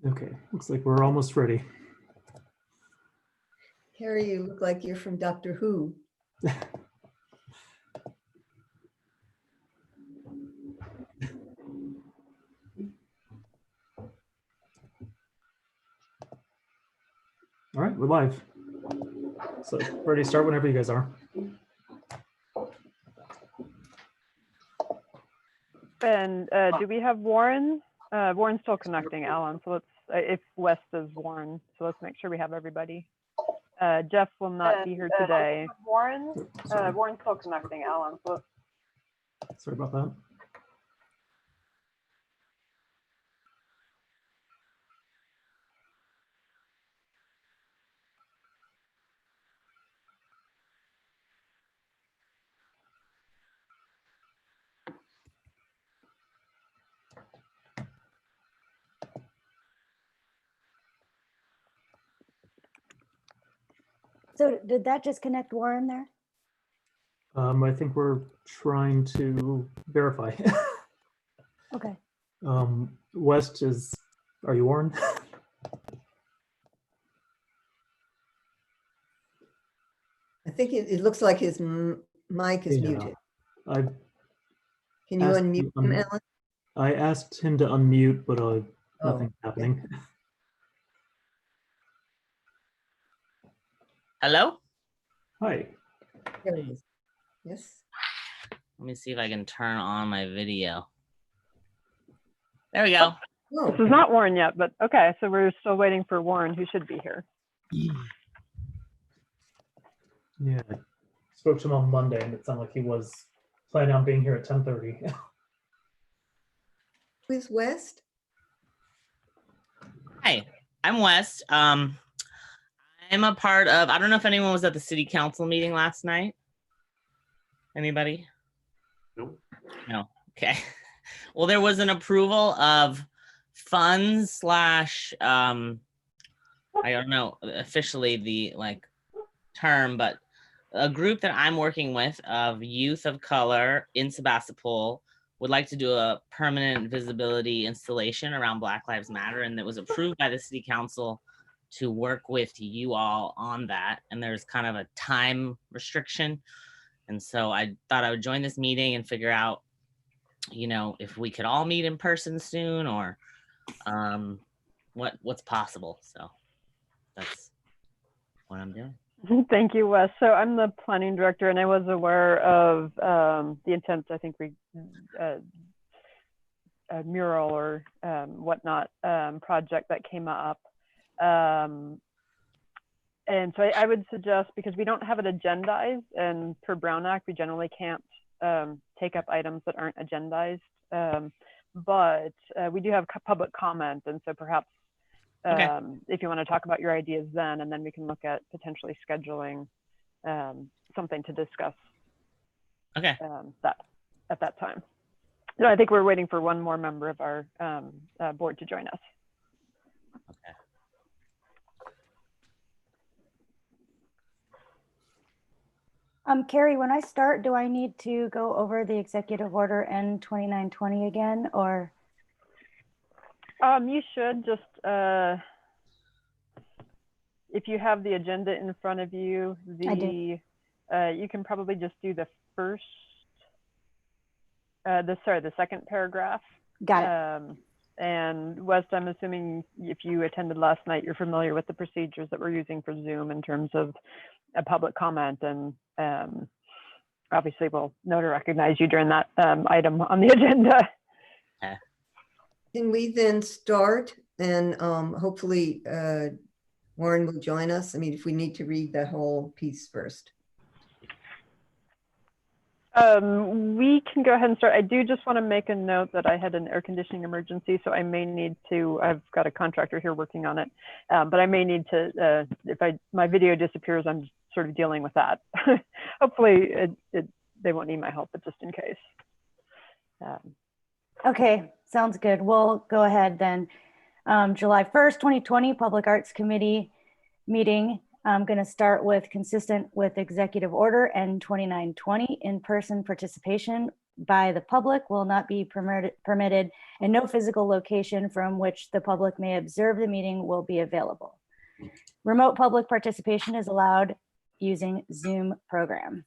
Okay, looks like we're almost ready. Harry, you look like you're from Doctor Who. All right, we're live. So ready to start whenever you guys are. And do we have Warren? Warren's still connecting, Alan. So let's, if West is Warren, so let's make sure we have everybody. Jeff will not be here today. Warren's still connecting, Alan. So Sorry about that. So did that just connect Warren there? I think we're trying to verify. Okay. West is, are you Warren? I think it looks like his mic is Yeah. muted. I Can you asked unmute him- him, Alan? I asked him to unmute, but nothing's okay. happening. Hello? Hi. There he is. Yes. Let me see if I can turn on my video. There we go. Oh, this is not Warren yet, but okay. So we're still waiting for Warren, who should be here. Yeah, I spoke to him on Monday, and it sounded like he was planning on being here at 10:30. who's West? Hi, I'm West. I'm a part of, I don't know if anyone was at the city council meeting last night. Anybody? Nope. No, okay. Well, there was an approval of funds slash, I don't know officially the term, but a group that I'm working with of youth of color in Sebastopol would like to do a permanent visibility installation around Black Lives Matter, and it was approved by the city council to work with you all on that. And there's kind of a time restriction. And so I thought I would join this meeting and figure out, you know, if we could all meet in person soon, or what's possible. So that's what I'm doing. Thank you, Wes. So I'm the planning director, and I was aware of the intent, I think, a mural or whatnot project that came up. And so I would suggest, because we don't have it agendized, and per Brown Act, we generally can't take up items that aren't agendized. But we do have public comment, and so perhaps Okay. if you want to talk about your ideas then, and then we can look at potentially scheduling something to discuss Okay. that at that time. No, I think we're waiting for one more member of our board to join us. Okay. Carrie, when I start, do I need to go over the executive order N2920 again, or? You should just, if you have the agenda in front of you, I do. You can probably just do the first, the second paragraph. Got it. And West, I'm assuming if you attended last night, you're familiar with the procedures that we're using for Zoom in terms of a public comment, and obviously we'll know to recognize you during that item on the agenda. Can we then start, and hopefully Warren will join us? I mean, if we need to read the whole piece first. We can go ahead and start. I do just want to make a note that I had an air conditioning emergency, so I may need to, I've got a contractor here working on it, but I may need to, if my video disappears, I'm sort of dealing with that. Hopefully they won't need my help, but just in case. Okay, sounds good. We'll go ahead then. July 1st, 2020, Public Arts Committee meeting. I'm going to start with consistent with Executive Order N2920, in-person participation by the public will not be permitted, and no physical location from which the public may observe the meeting will be available. Remote public participation is allowed using Zoom program.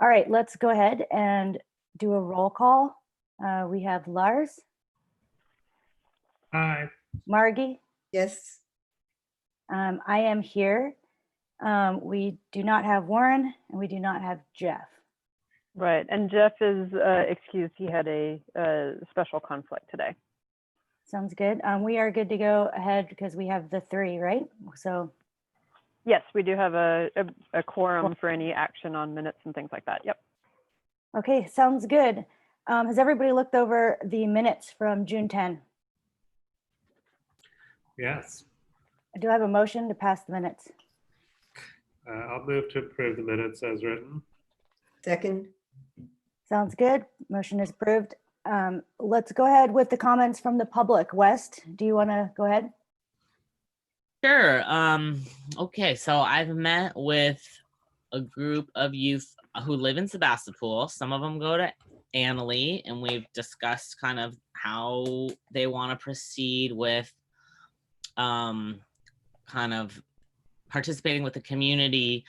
All right, let's go ahead and do a roll call. We have Lars, Aye. Margie. Yes, I am here. We do not have Warren and we do not have Jeff. Right, and Jeff is excused. He had a special conflict today. Sounds good. We are good to go ahead because we have the 3, right? So, Yes, we do have a quorum for any action on minutes and things like that. Yep. okay, sounds good. Has everybody looked over the minutes from June 10? Yes. Do I have a motion to pass the minutes? I'll move to approve the minutes as written. second, Sounds good. Motion is approved. Let's go ahead with the comments from the public. West, do you want to go ahead? Sure. Okay, so I've met with a group of youth who live in Sebastopol. Some of them go to Annalee, and we've discussed kind of how they want to proceed with kind of participating with the community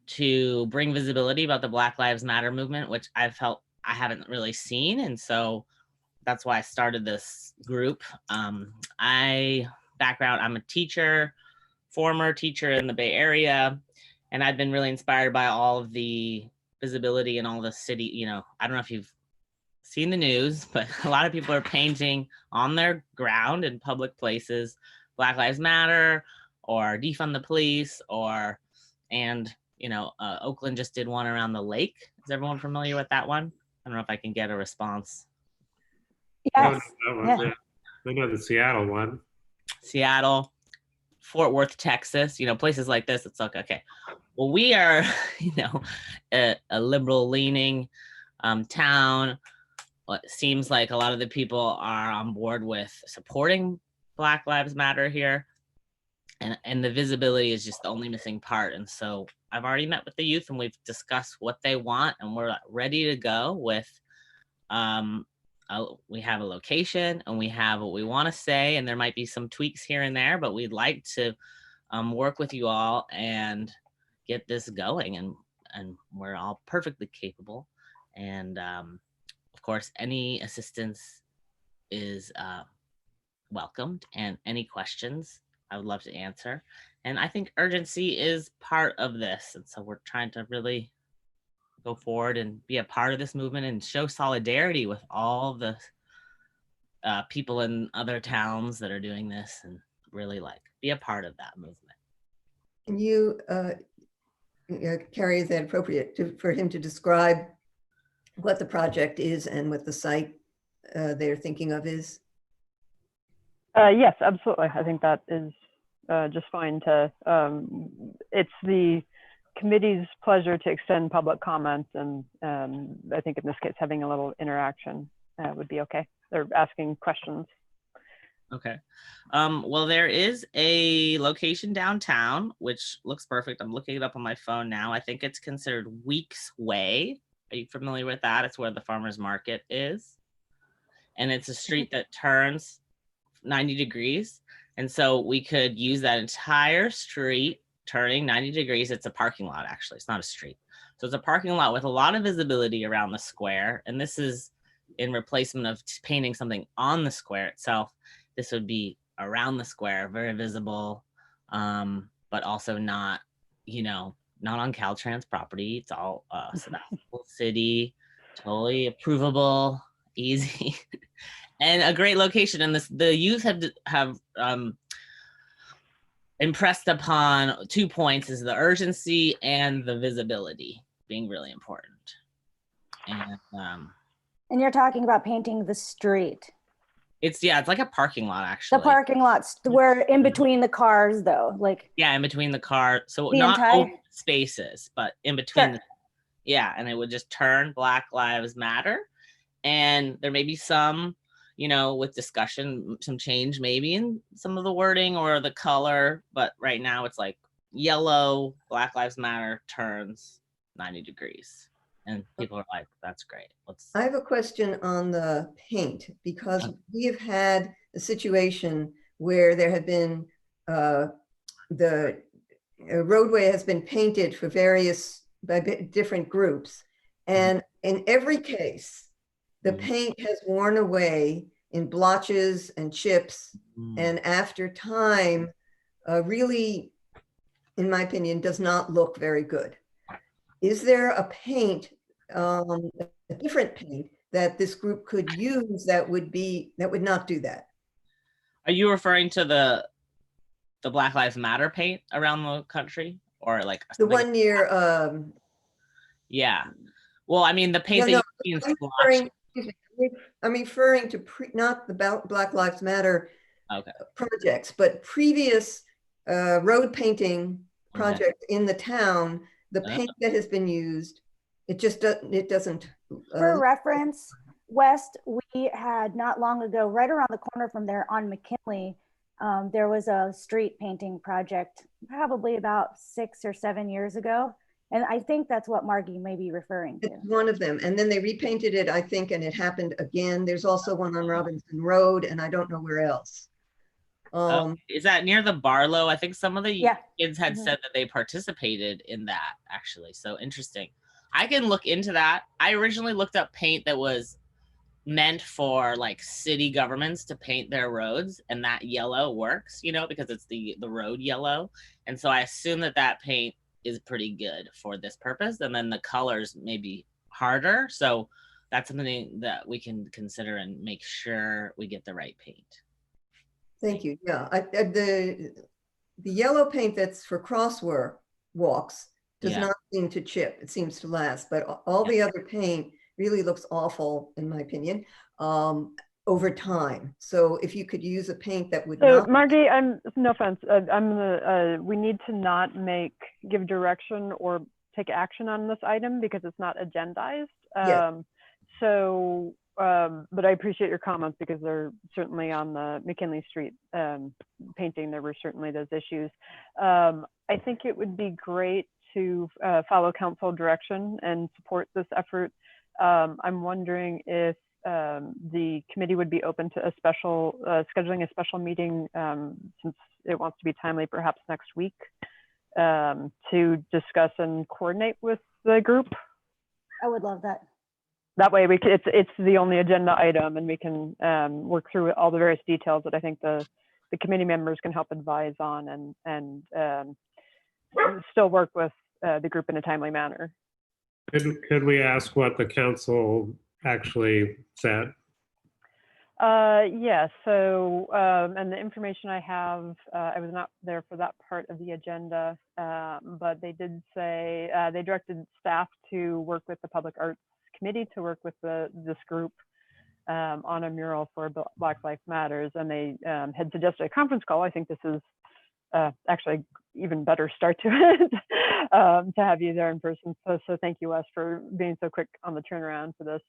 to bring visibility about the Black Lives Matter movement, which I felt I haven't really seen. And so that's why I started this group. I'm a teacher, former teacher in the Bay Area, and I've been really inspired by all of the visibility in all the city. You know, I don't know if you've seen the news, but a lot of people are painting on their ground in public places, Black Lives Matter or defund the police, Oakland just did one around the lake. Is everyone familiar with that one? I don't know if I can get a response. Yes. That one, Yeah. yeah. I know the Seattle one. Seattle, Fort Worth, Texas, places like this. It's like, okay, well, we are, a liberal leaning town. Well, it seems like a lot of the people are on board with supporting Black Lives Matter here. And the visibility is just the only missing part. And so I've already met with the youth and we've discussed what they want, and we're ready to go with, we have a location and we have what we want to say, and there might be some tweaks here and there, but we'd like to work with you all and get this going. And we're all perfectly capable. And of course, any assistance is welcomed, and any questions I would love to answer. And I think urgency is part of this. And so we're trying to really go forward and be a part of this movement and show solidarity with all the people in other towns that are doing this, and really be a part of that movement. can you, Carrie, is that appropriate for him to describe what the project is and what the site they're thinking of is? Yes, absolutely. I think that is just fine to, it's the committee's pleasure to extend public comments. And I think in this case, having a little interaction would be okay. They're asking questions. Okay. Well, there is a location downtown, which looks perfect. I'm looking it up on my phone now. I think it's considered Weeks Way. Are you familiar with that? It's where the farmer's market is. And it's a street that turns 90 degrees. And so we could use that entire street turning 90 degrees. It's a parking lot, actually. It's not a street. So it's a parking lot with a lot of visibility around the square. And this is in replacement of painting something on the square itself. This would be around the square, very visible, but also not, not on Caltrans property. It's all Sebastopol City, totally approvable, easy. And a great location. And the youth have impressed upon 2 points: is the urgency and the visibility being really important. And you're talking about painting the street. It's like a parking lot, actually. The parking lots where in between the cars though, in between the car. So the not entire open spaces, but in between. Sure. And it would just turn Black Lives Matter. And there may be some, with discussion, some change maybe in some of the wording or the color, but right now it's like yellow, Black Lives Matter turns 90 degrees. And people are like, that's great. Let's, I have a question on the paint, because we have had a situation where there have been, the roadway has been painted for by different groups. And in every case, the Mhm. paint has worn away in blotches and chips. And after time, really, in my opinion, does not look very good. Is there a paint, a different paint that this group could use that would not do that? Are you referring to the Black Lives Matter paint around the country, or like The something? one near, Yeah. Well, I mean, the paint no, that you see in I'm splotch. I'm referring to not the Black Lives Matter Okay. projects, but previous road painting Okay. projects in the town. The paint that has been used, it doesn't. For reference, West, we had not long ago, right around the corner from there on McKinley, there was a street painting project, probably about 6 or 7 years ago. And I think that's what Margie may be referring to. It's one of them. And then they repainted it, I think, and it happened again. There's also one on Robinson Road, and I don't know where else. Is that near the Barlow? I think some of the kids had Mhm. said that they participated in that, actually. So interesting. I can look into that. I originally looked up paint that was meant for like city governments to paint their roads, and that yellow works, you know, because it's the road yellow. And so I assume that paint is pretty good for this purpose. And then the colors may be harder. So that's something that we can consider and make sure we get the right paint. Thank you. Yeah, the yellow paint that's for walks does not seem to chip. It seems to last, but all the other paint really looks awful, in my opinion, over time. So if you could use a paint that would So not. Margie, no offense. We need to not give direction or take action on this item because it's not agendized. Yes. But I appreciate your comments because they're certainly on the McKinley Street painting. There were certainly those issues. I think it would be great to follow council direction and support this effort. I'm wondering if the committee would be open to scheduling a special meeting since it wants to be timely, perhaps next week, to discuss and coordinate with the group. I would love that. That way it's the only agenda item, and we can work through all the various details that I think the committee members can help advise on and still work with the group in a timely manner. Could we ask what the council actually said? Yeah, so, and the information I have, I was not there for that part of the agenda, but they did say, they directed staff to work with the Public Arts Committee to work with this group on a mural for Black Lives Matters, and they had suggested a conference call. I think this is actually even better start to it to have you there in person. So thank you, Wes, for being so quick on the turnaround for this.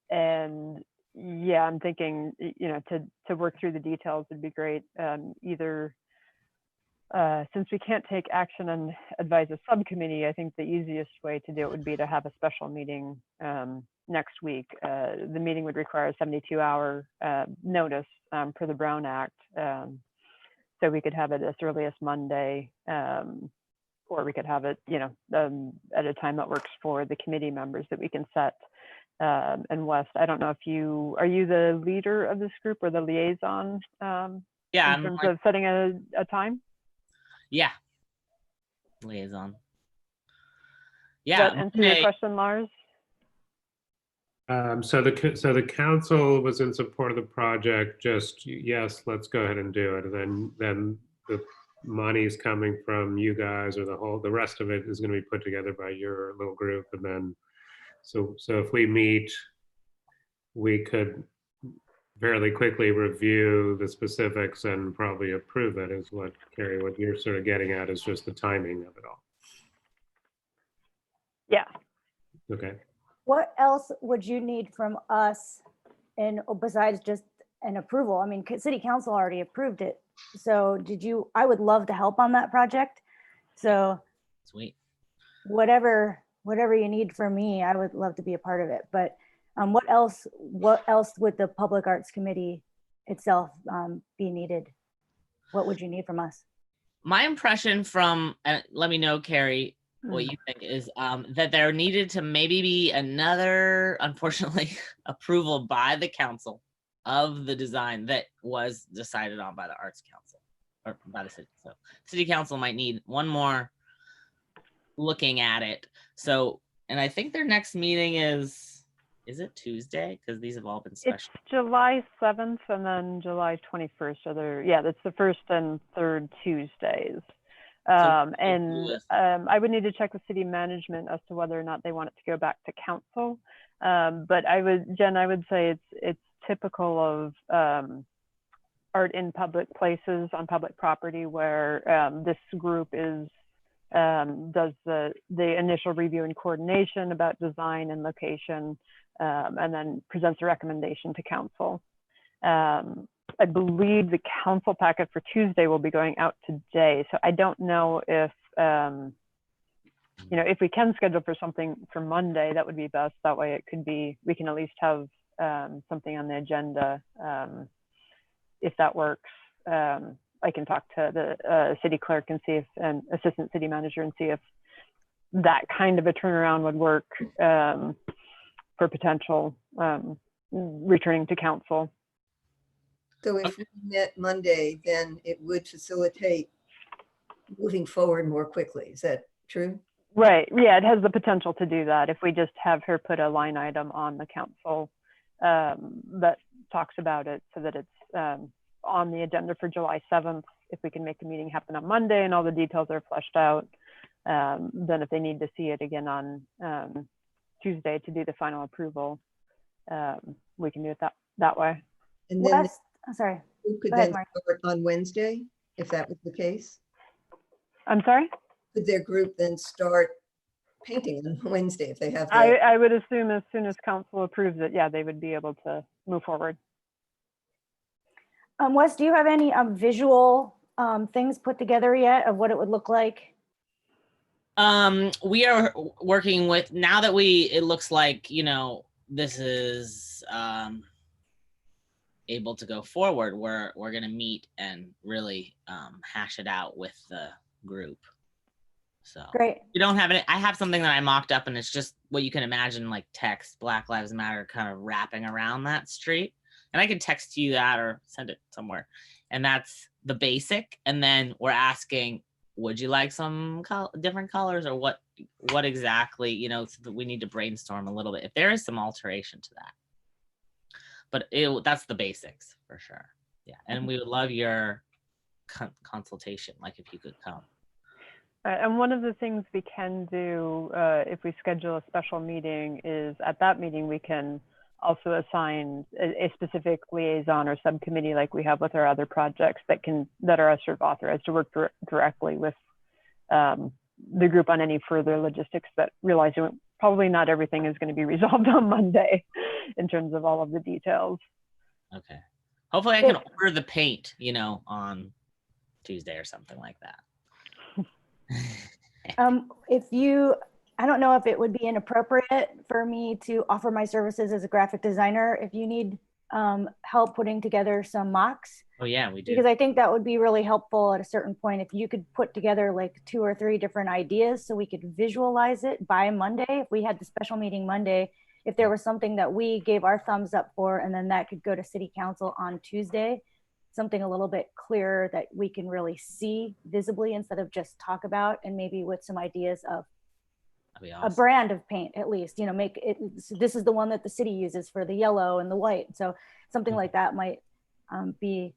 And yeah, I'm thinking, to work through the details would be great. Either since we can't take action and advise a subcommittee, I think the easiest way to do it would be to have a special meeting next week. The meeting would require a 72-hour notice per the Brown Act. So we could have it as early as Monday, or we could have it, at a time that works for the committee members that we can set. And Wes, I don't know if are you the leader of this group or the liaison in terms of setting a time? Yeah. Liaison. Does that answer your question, Lars? So the council was in support of the project. Just yes, let's go ahead and do it. And then the money's coming from you guys, or the rest of it is going to be put together by your little group. And then so if we meet, we could fairly quickly review the specifics and probably approve it. Is what Carrie, what you're sort of getting at is just the timing of it all. Yeah. Okay. What else would you need from us, and besides just an approval? I mean, city council already approved it. So I would love to help on that project. So Sweet. Whatever whatever you need from me, I would love to be a part of it. But what else would the Public Arts Committee itself be needed? What would you need from us? My impression from, and let me know, Carrie, what you think is that there needed to maybe be another, unfortunately, approval by the council of the design that was decided on by the Arts Council or by the city. So city council might need one more looking at it. So, and I think their next meeting is it Tuesday? Because these have all been It's special. July 7th and then July 21st. Yeah, that's the first and third Tuesdays. I would need to check with city management as to whether or not they want it to go back to council. But Jen, I would say it's typical of art in public places on public property where this group does the initial review and coordination about design and location, and then presents a recommendation to council. I believe the council packet for Tuesday will be going out today. So I don't know if, if we can schedule for something for Monday, that would be best. That way it could be, we can at least have something on the agenda if that works. I can talk to the city clerk and see if, and assistant city manager, and see if that kind of a turnaround would work for potential returning to council. So if we met Monday, then it would facilitate moving forward more quickly. Is that true? Right. Yeah, it has the potential to do that if we just have her put a line item on the council that talks about it, so that it's on the agenda for July 7th. If we can make the meeting happen on Monday and all the details are fleshed out, then if they need to see it again on Tuesday to do the final approval, we can do it that way. And then Wes, I'm sorry. we could Go ahead, then Mark. start on Wednesday, if that was the case. I'm sorry? Could their group then start painting on Wednesday if they have I, the, I would assume as soon as council approves it, yeah, they would be able to move forward. Wes, do you have any visual things put together yet of what it would look like? We are working with, now that it looks like, this is able to go forward, we're going to meet and really hash it out with the group. So Great. you don't have it. I have something that I mocked up, and it's just what you can imagine, like text Black Lives Matter kind of wrapping around that street. And I can text you that or send it somewhere. And that's the basic. And then we're asking, would you like some different colors, or what exactly, so that we need to brainstorm a little bit if there is some alteration to that. But that's the basics for sure. Yeah. And we would love your consultation, like if you could come. And one of the things we can do if we schedule a special meeting is at that meeting, we can also assign a specific liaison or subcommittee like we have with our other projects that are sort of authorized to work directly with the group on any further logistics, that realizing probably not everything is going to be resolved on Monday in terms of all of the details. Okay. Hopefully I can order the paint, on Tuesday or something like that. I don't know if it would be inappropriate for me to offer my services as a graphic designer if you need help putting together some mocks. Oh yeah, we do. Because I think that would be really helpful at a certain point if you could put together like 2 or 3 different ideas so we could visualize it by Monday. If we had the special meeting Monday, if there was something that we gave our thumbs up for, and then that could go to city council on Tuesday, something a little bit clearer that we can really see visibly instead of just talk about, and maybe with some ideas of awesome. A brand of paint, at least, make it, this is the one that the city uses for the yellow and the white. So something like that might be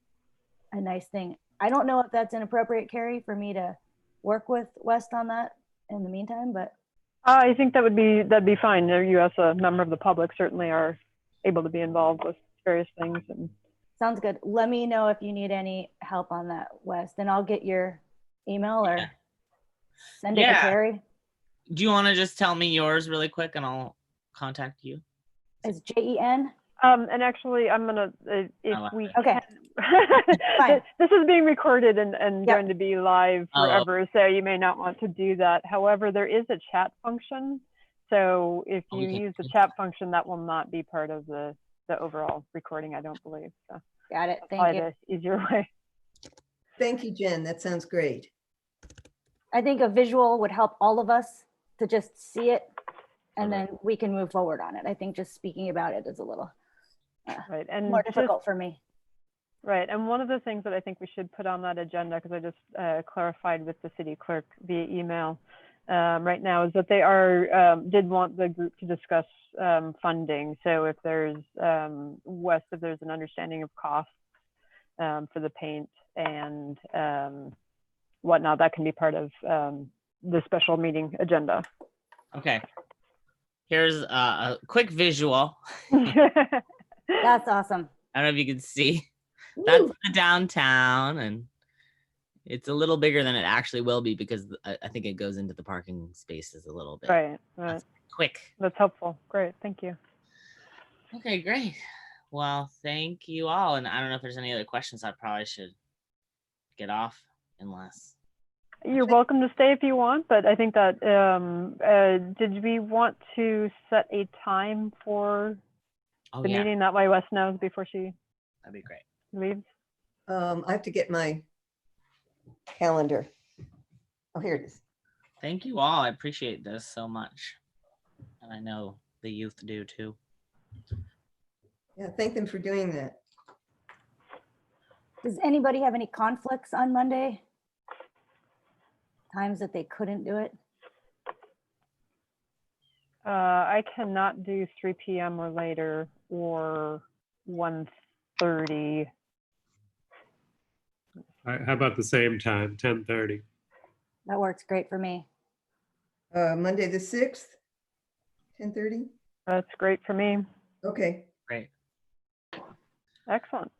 a nice thing. I don't know if that's inappropriate, Carrie, for me to work with West on that in the meantime, but. I think that'd be fine. You as a member of the public certainly are able to be involved with various things. And sounds good. Let me know if you need any help on that, West, and I'll get your email or send it to Carrie. Do you want to just tell me yours really quick and I'll contact you? It's JEN. And actually, I'm gonna Okay. This is being recorded and going to be live forever, so you may not want to do that. However, there is a chat function So if Oh, you we can- use the chat function, that will not be part of the overall recording, I don't believe. So Got it. that's Thank probably you. the easier way. Thank you, Jen. That sounds great. I think a visual would help all of us to just see it, and Okay. then we can move forward on it. I think just speaking about it is a little Right. And more just- difficult for me. Right, and one of the things that I think we should put on that agenda, because I just clarified with the city clerk via email right now, is that they did want the group to discuss funding. So if there's, Wes, if there's an understanding of costs for the paint and whatnot, that can be part of the special meeting agenda. Okay. Here's a quick visual. That's awesome. I don't know if you can see. That's Woo. the downtown, and it's a little bigger than it actually will be because I think it goes into the parking spaces a little bit. Right, right. That's quick. That's helpful. Great, thank you. Okay, great. Well, thank you all. And I don't know if there's any other questions. I probably should get off unless. You're welcome to stay if you want, but I think that, did we want to set a time for Oh, the yeah, meeting? That way Wes knows before she that'd be great. leaves. I have to get my calendar. Oh, here it is. Thank you all. I appreciate this so much. And I know the youth do too. Yeah, thank them for doing that. Does anybody have any conflicts on Monday? Times that they couldn't do it? I cannot do 3 p.m. or later or 1:30. How about the same time, 10:30? That works great for me. Monday, the 6th, 10:30. That's great for me. Okay. Great. Excellent.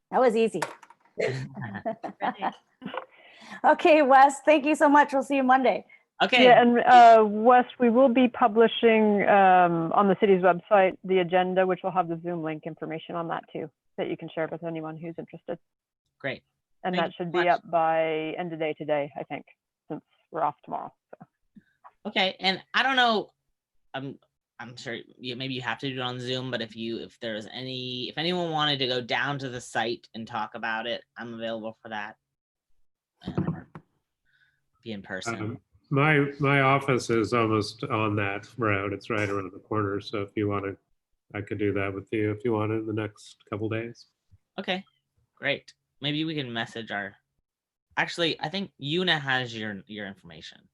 That was easy. Okay, Wes, thank you so much. We'll see you Monday. Okay. Yeah, and Wes, we will be publishing on the city's website the agenda, which will have the Zoom link information on that too, that you can share with anyone who's interested. Great. And Thank that you should so be much. up by end of day today, I think, since we're off tomorrow. So. Okay. And I don't know. I'm sure maybe you have to do it on Zoom, but if anyone wanted to go down to the site and talk about it, I'm available for that. And be in person. My office is almost on that road. It's right around the corner. So if you want to, I could do that with you if you want in the next couple days. Okay, great. Maybe we can message our. Actually, I think Una has your information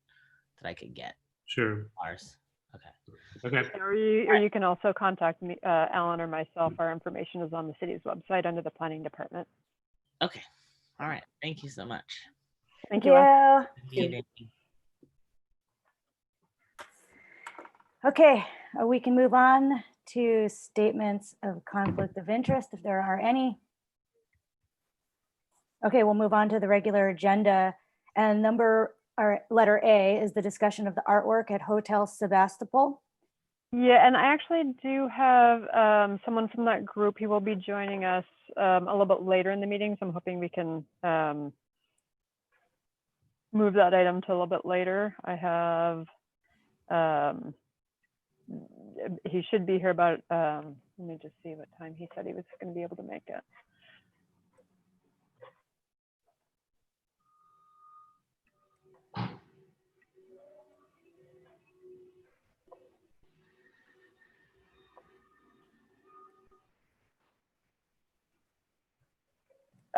that I could get. Sure. Ours. Okay. Okay. Or you can also contact me, Alan or myself. Our information is on the city's website under the planning department. Okay. All right. Thank you so much. Thank you. Wes. Yeah. Good evening. Okay, we can move on to statements of conflict of interest if there are any. Okay, we'll move on to the regular agenda. And letter A is the discussion of the artwork at Hotel Sebastopol. Yeah, and I actually do have someone from that group. He will be joining us a little bit later in the meeting, so I'm hoping we can move that item to a little bit later. I have, he should be here about, let me just see what time he said he was going to be able to make it.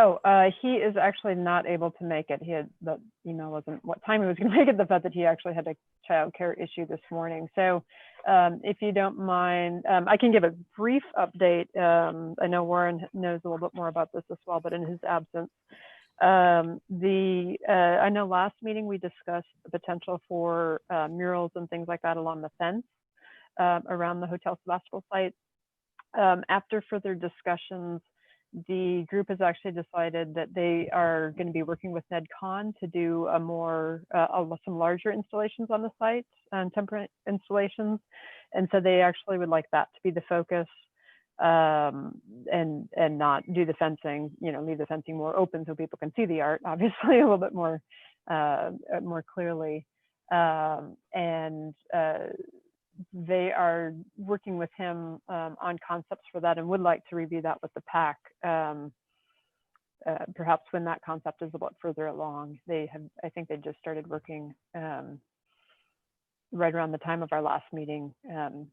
Oh, he is actually not able to make it. He had, the email wasn't what time he was going to make it, the fact that he actually had a childcare issue this morning. So if you don't mind, I can give a brief update. I know Warren knows a little bit more about this as well, but in his absence, I know last meeting we discussed the potential for murals and things like that along the fence around the Hotel Sebastopol site. After further discussions, the group has actually decided that they are going to be working with NedCon to do some larger installations on the site, temporary installations. And so they actually would like that to be the focus and not do the fencing, leave the fencing more open so people can see the art, obviously a little bit more clearly. And they are working with him on concepts for that and would like to review that with the PAC. Perhaps when that concept is a lot further along. I think they just started working right around the time of our last meeting,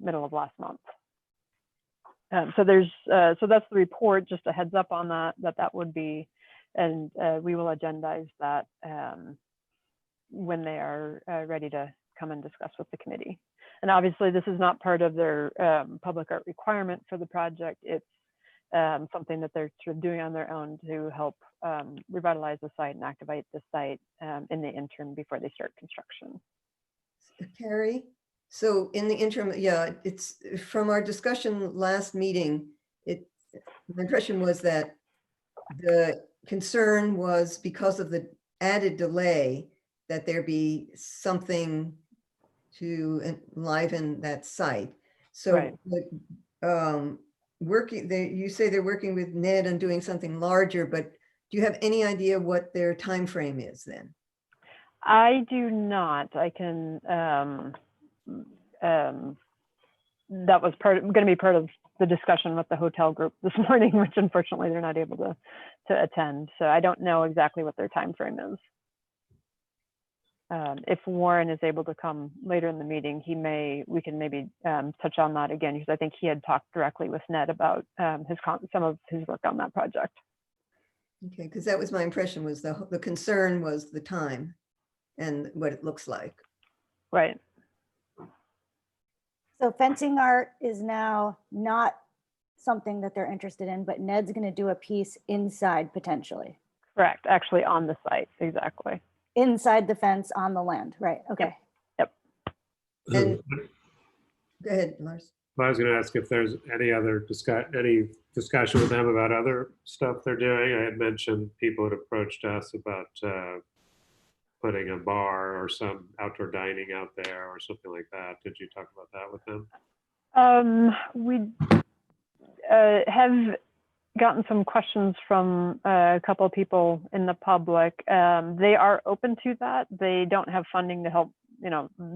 middle of last month. So that's the report, just a heads up on that would be, and we will agendize that when they are ready to come and discuss with the committee. And obviously this is not part of their public art requirement for the project. It's something that they're sort of doing on their own to help revitalize the site and activate the site in the interim before they start construction. Carrie, so in the interim, yeah, it's from our discussion last meeting, my impression was that the concern was because of the added delay that there be something to enliven that site. So Right. you say they're working with Ned on doing something larger, but do you have any idea what their time frame is then? I do not. I can. That was going to be part of the discussion with the hotel group this morning, which unfortunately they're not able to attend. So I don't know exactly what their time frame is. If Warren is able to come later in the meeting, we can maybe touch on that again, because I think he had talked directly with Ned about some of his work on that project. Okay, because that was my impression, was the concern was the time and what it looks like. Right. So fencing art is now not something that they're interested in, but Ned's going to do a piece inside potentially. Correct. Actually on the site. Exactly. Inside the fence on the land. Right. Okay. Yep. And go ahead, Lars. I was going to ask if there's any other discussion with them about other stuff they're doing. I had mentioned people had approached us about putting a bar or some outdoor dining out there or something like that. Did you talk about that with them? We have gotten some questions from a couple of people in the public. They are open to that. They don't have funding to help,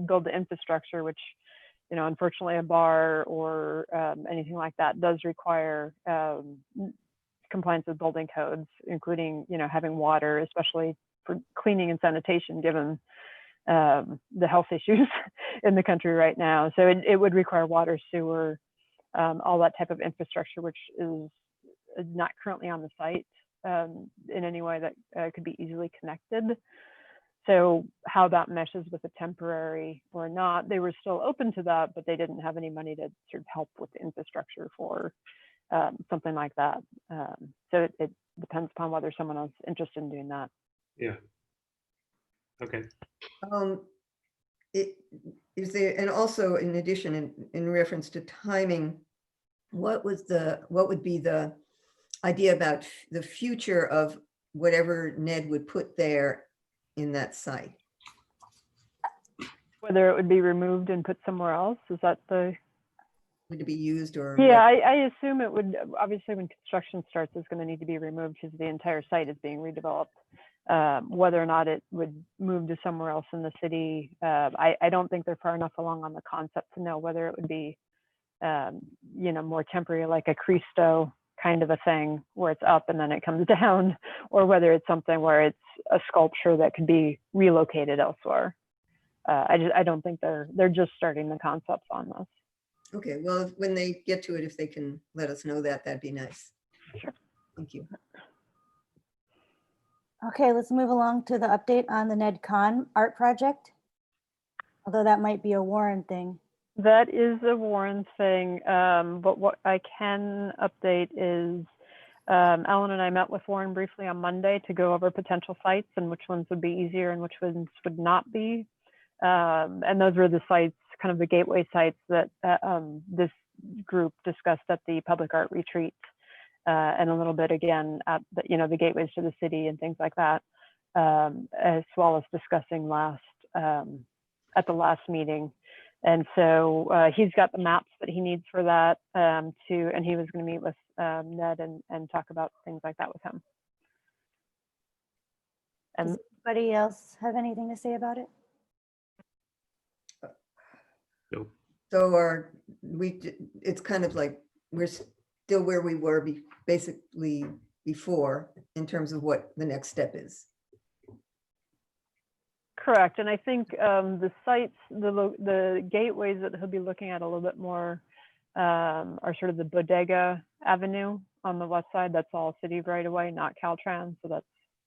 build the infrastructure, which, unfortunately a bar or anything like that does require compliance with building codes, including, having water, especially for cleaning and sanitation, given the health issues in the country right now. So it would require water, sewer, all that type of infrastructure, which is not currently on the site in any way that could be easily connected. So how that meshes with a temporary or not, they were still open to that, but they didn't have any money to sort of help with the infrastructure for something like that. So it depends upon whether someone else is interested in doing that. Yeah. Okay. Is there, and also in addition, in reference to timing, what would be the idea about the future of whatever Ned would put there in that site? Whether it would be removed and put somewhere else, is that the? Would it be used or? Yeah, I assume it would. Obviously, when construction starts, it's going to need to be removed because the entire site is being redeveloped. Whether or not it would move to somewhere else in the city, I don't think they're far enough along on the concept to know whether it would be, more temporary, like a Cristo kind of a thing where it's up and then it comes down, or whether it's something where it's a sculpture that could be relocated elsewhere. I don't think they're just starting the concepts on this. Okay, well, when they get to it, if they can let us know that, that'd be nice. Sure. Thank you. Okay, let's move along to the update on the Ned Kahn art project. Although that might be a Warren thing. That is a Warren thing, but what I can update is Alan and I met with Warren briefly on Monday to go over potential sites and which ones would be easier and which ones would not be. And those were the sites, kind of the gateway sites that this group discussed at the public art retreat, and a little bit again at the gateways to the city and things like that, as well as discussing at the last meeting. And so he's got the maps that he needs for that and he was going to meet with Ned and talk about things like that with him. And Does anybody else have anything to say about it? Nope. So it's kind of like, we're still where we were basically before in terms of what the next step is. Correct, and I think the sites, the gateways that he'll be looking at a little bit more are sort of the Bodega Avenue on the west side. That's all city right away, not Caltrans. So that's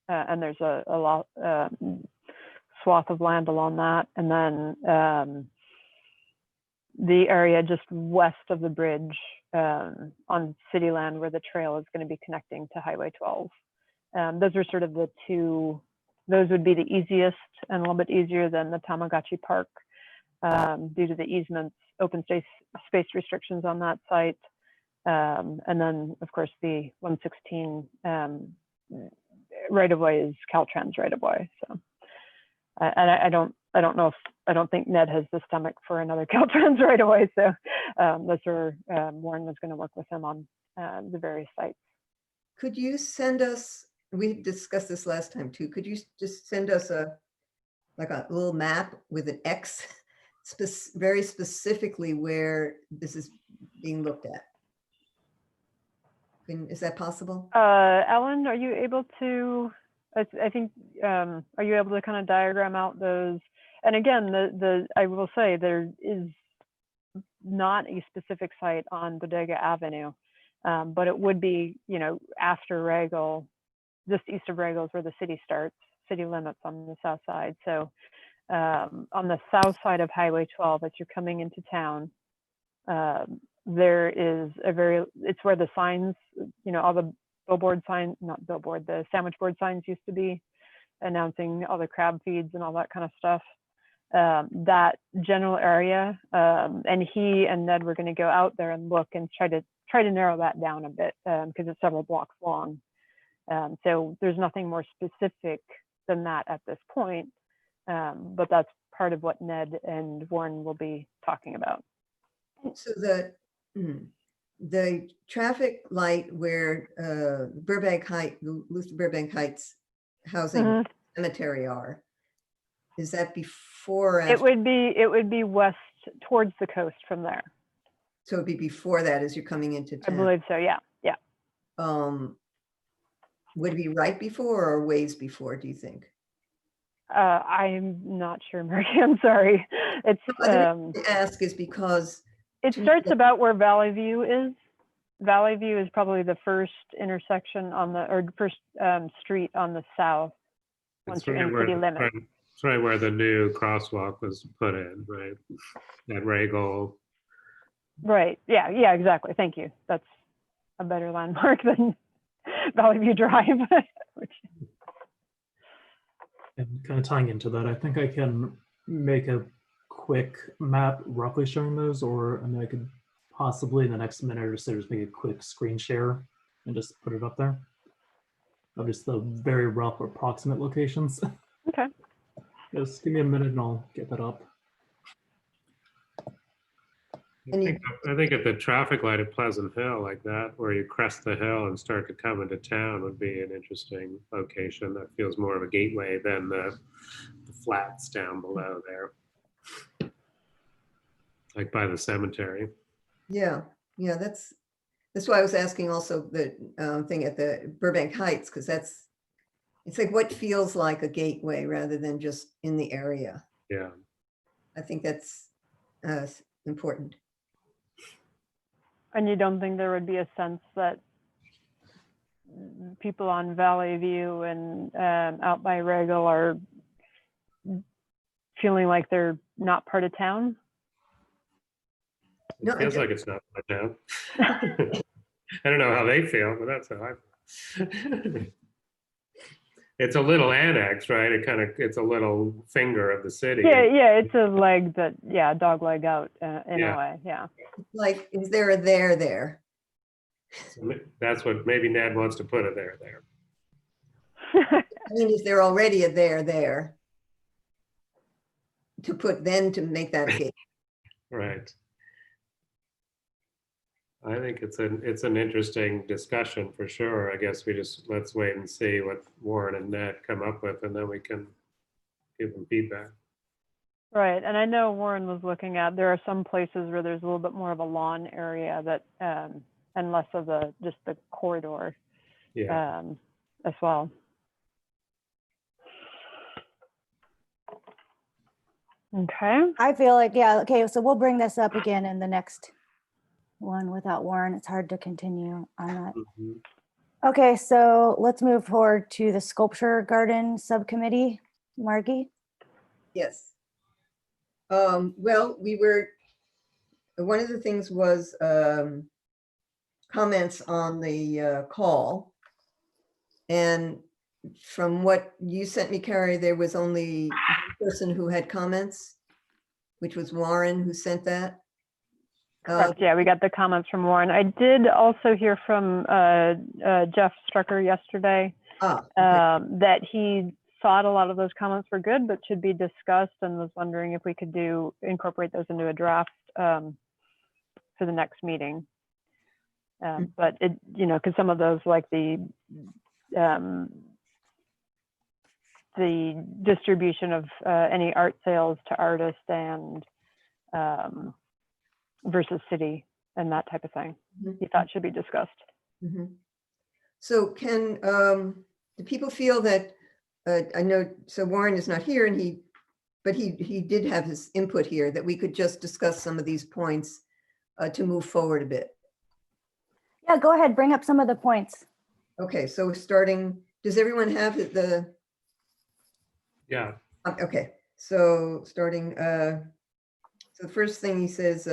and there's a lot swath of land along that, and then the area just west of the bridge on city land where the trail is going to be connecting to Highway 12. Those are sort of the two. Those would be the easiest and a little bit easier than the Tamagotchi Park due to the easements, open space restrictions on that site. And then, of course, the 116 right of way is Caltrans right of way. So I don't know if, I don't think Ned has the stomach for another Caltrans right of way. So that's where Warren was going to work with him on the various sites. Could you send us, we discussed this last time too, could you just send us like a little map with an X very specifically where this is being looked at? Is that possible? Ellen, are you able to, I think, are you able to kind of diagram out those? And again, I will say there is not a specific site on Bodega Avenue, but it would be, you know, after Regal, just east of Regal is where the city starts, city limits on the south side. So on the south side of Highway 12, as you're coming into town, there is it's where the signs, you know, all the billboard signs, not billboard, the sandwich board signs used to be announcing all the crab feeds and all that kind of stuff. That general area, and he and Ned were going to go out there and look and try to narrow that down a bit because it's several blocks long. So there's nothing more specific than that at this point, but that's part of what Ned and Warren will be talking about. So the traffic light where Luther Burbank Heights housing cemetery are, is that before or after? It would be west towards the coast from there. So it'd be before that as you're coming into I town? believe so, yeah. Would it be right before or ways before, do you think? I'm not sure, Mary. I'm sorry. It's The reason I ask is because it starts about where Valley View is. Valley View is probably the first intersection or first street on the south once It's you're in city limits. It's right where the new crosswalk was put in, right? At Regal. Right. Yeah. Exactly. Thank you. That's a better landmark than Valley View Drive. And kind of tying into that, I think I can make a quick map roughly showing those, or I mean, I could possibly in the next minute or so just make a quick screen share and just put it up there of just the very rough approximate locations. Okay. Just give me a minute and I'll get that up. I think at the traffic light at Pleasant Hill, like that, where you crest the hill and start to come into town, would be an interesting location. That feels more of a gateway than the flats down below there, like by the cemetery. Yeah, that's why I was asking also the thing at the Burbank Heights, because it's like what feels like a gateway rather than just in the area. Yeah. I think that's important. And you don't think there would be a sense that people on Valley View and out by Regal are feeling like they're not part of town? It feels like it's not my town. I don't know how they feel, but that's how I feel. It's a little annex, right? It's a little finger of the city. Yeah, it's a leg that, dog leg out in a way, yeah. Like, is there a there? So that's what maybe Ned wants to put a there. I mean, is there already a there? To make that a gate. Right. I think it's an interesting discussion for sure. I guess let's wait and see what Warren and Ned come up with, and then we can give them feedback. Right, and I know Warren was looking at, there are some places where there's a little bit more of a lawn area that, and less of just the corridor Yeah. as well. Okay, I feel like, yeah, okay, so we'll bring this up again in the next one without Warren. It's hard to continue on that. Mhm. Okay, so let's move forward to the sculpture garden subcommittee. Margie? Yes. Well, one of the things was comments on the call. And from what you sent me, Carrie, there was only one person who had comments, which was Warren who sent that. correct. Yeah, we got the comments from Warren. I did also hear from Jeff Strucker yesterday Okay. that he thought a lot of those comments were good, but should be discussed, and was wondering if we could incorporate those into a draft for the next meeting. But it, because some of those, like the distribution of any art sales to artists and versus city and that type of thing, he thought should be discussed. Mhm. So can, do people feel that, I know, so Warren is not here and but he did have his input here, that we could just discuss some of these points to move forward a bit. Yeah, go ahead, bring up some of the points. Okay, so starting, does everyone have Yeah. okay, so starting, so the first thing he says,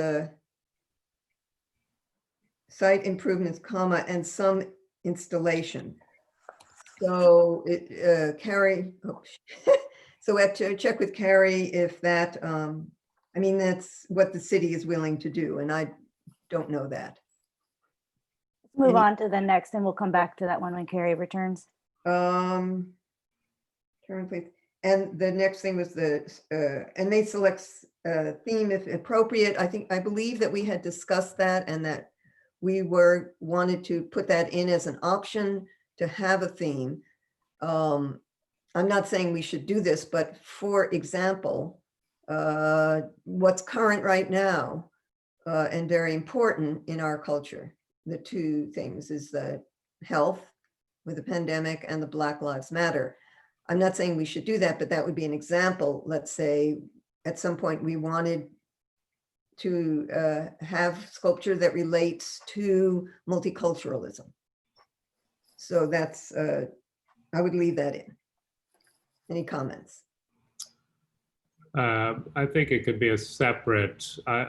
site improvements, comma, and some installation. So Carrie, so we have to check with Carrie if that, I mean, that's what the city is willing to do, and I don't know that. Let's move Any- on to the next, and we'll come back to that one when Carrie returns. Turn please. And the next thing was and may select theme if appropriate. I believe that we had discussed that and that we wanted to put that in as an option to have a theme. I'm not saying we should do this, but for example, what's current right now and very important in our culture, the two things is the health with the pandemic and the Black Lives Matter. I'm not saying we should do that, but that would be an example. Let's say at some point we wanted to have sculpture that relates to multiculturalism. So that's, I would leave that in. Any comments? I think it could be a separate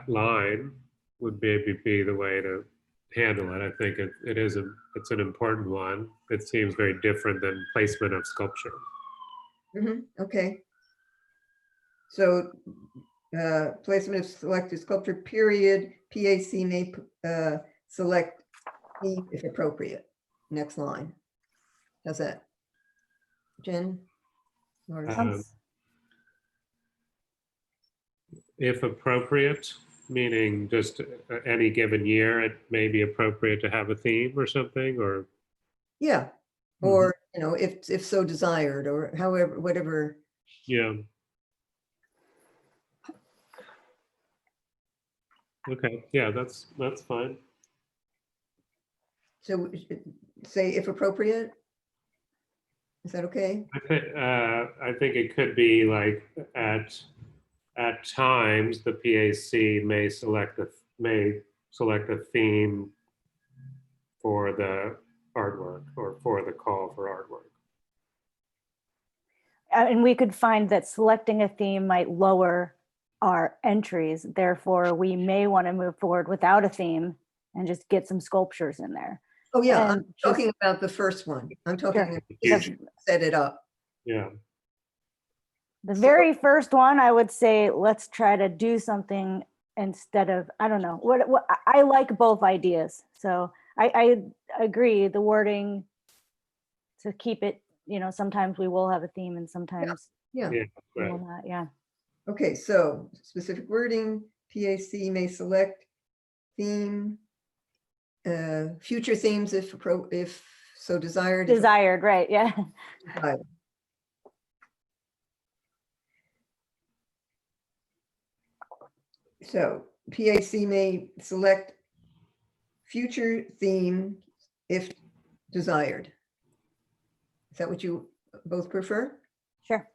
line would be the way to handle it. I think it's an important one. It seems very different than placement of sculpture. Okay. So placement of selected sculpture, period. PAC may select theme if appropriate. Next line. How's that? Jen? Or- If appropriate, meaning just any given year, it may be appropriate to have a theme or something, or Yeah, or, if so desired, or however, whatever. yeah. Okay, yeah, that's fine. So we should say if appropriate? Is that okay? I think it could be like at times the PAC may select a theme for the artwork or for the call for artwork. And we could find that selecting a theme might lower our entries. Therefore, we may want to move forward without a theme and just get some sculptures in there. Oh, yeah, I'm And just- talking about the first one. I'm talking Sure. about set it up. Yeah. The very first one, I would say, let's try to do something instead of, I don't know, what I like both ideas. So I agree, the wording to keep it, sometimes we will have a theme and sometimes Yeah. Yeah. we Right. will not, yeah. Okay, so specific wording, PAC may select theme, future themes if so desired. if Desired, right, yeah. desired. So PAC may select future theme if desired. Is that what you both prefer? Sure.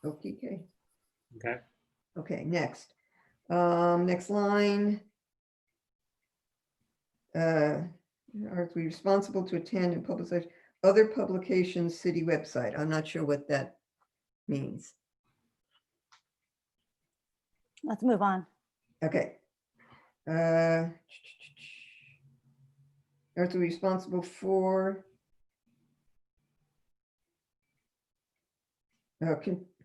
Okay, Okay. okay, next. Next line. Are we responsible to attend and publicize other publications, city website? I'm not sure what that means. Let's move on. Okay. Are we responsible for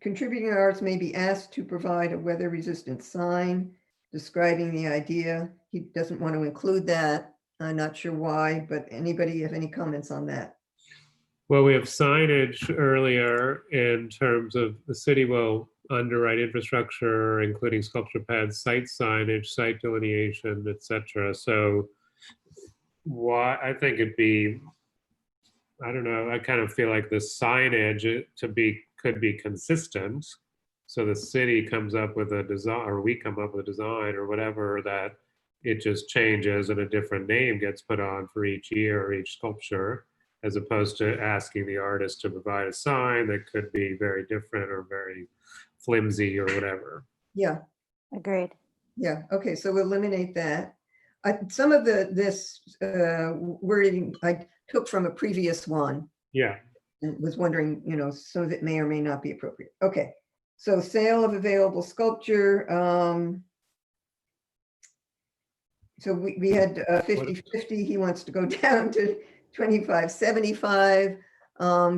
contributing arts may be asked to provide a weather-resistant sign describing the idea. He doesn't want to include that. I'm not sure why, but anybody have any comments on that? Well, we have signage earlier in terms of the city will underwrite infrastructure, including sculpture pads, site signage, site delineation, etc. So why, I think it'd be, I don't know, I kind of feel like the signage could be consistent. So the city comes up with a design, or we come up with a design or whatever, that it just changes and a different name gets put on for each year or each sculpture, as opposed to asking the artist to provide a sign that could be very different or very flimsy or whatever. Yeah, Agreed. yeah. Okay, so we'll eliminate that. Some of this wording I took from a previous one. Yeah. And was wondering, so that may or may not be appropriate. Okay, so sale of available sculpture. So we had 50/50. He wants to go down to 25/75.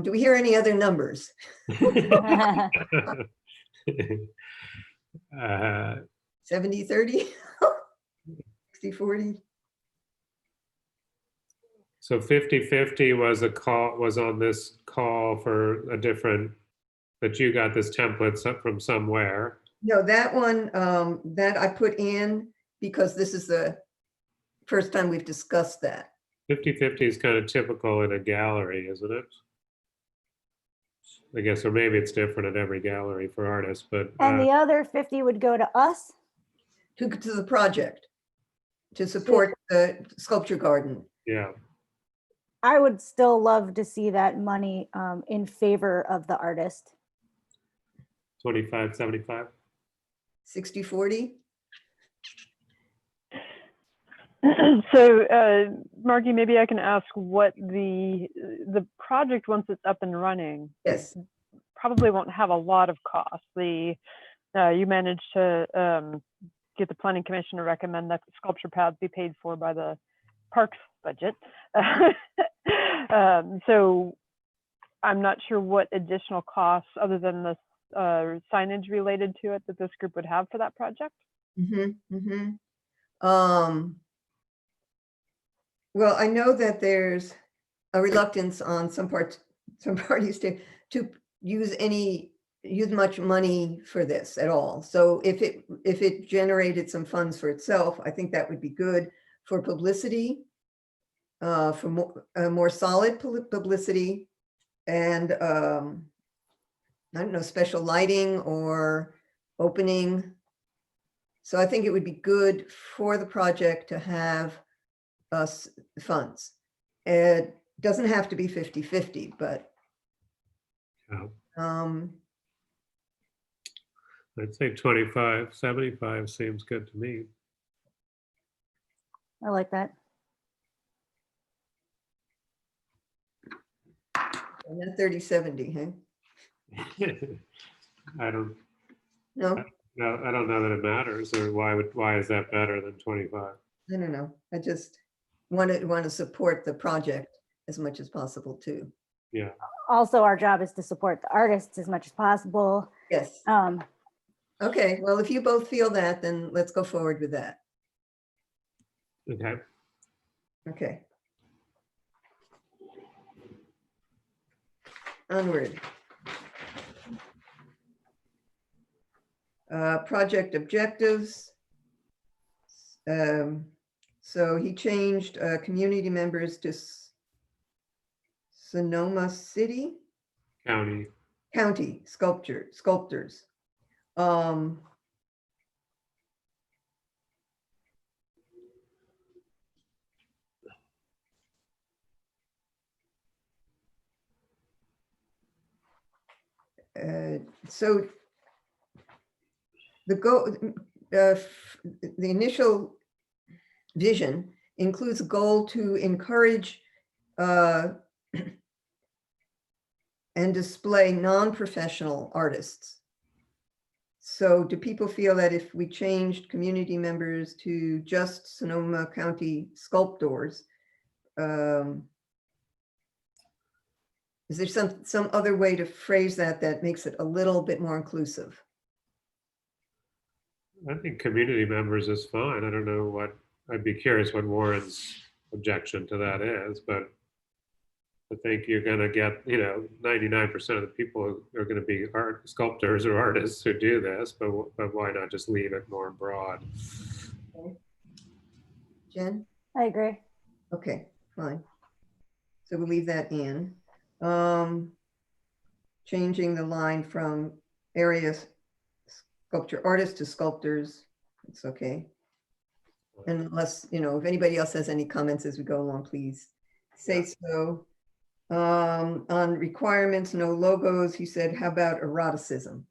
Do we hear any other numbers? 70/30? 60/40? So 50/50 was a call, was on this call for a different, that you got this template from somewhere. No, that one, that I put in because this is the first time we've discussed that. 50/50 is kind of typical in a gallery, isn't it? I guess, or maybe it's different at every gallery for artists, but And the other 50 would go to us? To the project, to support the sculpture garden. yeah. I would still love to see that money in favor of the artist. 25/75. 60/40? So, Margie, maybe I can ask what the project, once it's up and running, Yes. probably won't have a lot of cost. You managed to get the planning commission to recommend that sculpture pads be paid for by the parks budget. So I'm not sure what additional costs other than the signage related to it that this group would have for that project. Well, I know that there's a reluctance on some parties to use much money for this at all. So if it generated some funds for itself, I think that would be good for publicity, for more solid publicity, and I don't know, special lighting or opening. So I think it would be good for the project to have funds. It doesn't have to be 50/50, but Yeah. um, I'd say 25/75 seems good to me. I like that. and then 30/70, huh? I don't No, know. I don't know that it matters, or why is that better than 25? I don't know. I just want to support the project as much as possible too. Yeah. Also, our job is to support the artists as much as possible. Yes. Okay, well, if you both feel that, then let's go forward with that. Okay. Okay. Onward. Project objectives. So he changed community members to Sonoma City County. sculptors. So the the initial vision includes a goal to encourage and display non-professional artists. So do people feel that if we changed community members to just Sonoma County sculptors, is there some other way to phrase that makes it a little bit more inclusive? I think community members is fine. I don't know what, I'd be curious what Warren's objection to that is, but I think you're gonna get, 99% of the people are gonna be art sculptors or artists who do this, but why not just leave it more broad? Jen? I agree. Okay, fine. So we'll leave that in. Changing the line from areas sculpture artists to sculptors, it's okay. Unless, if anybody else has any comments as we go along, please say so. On requirements, no logos, he said, how about eroticism?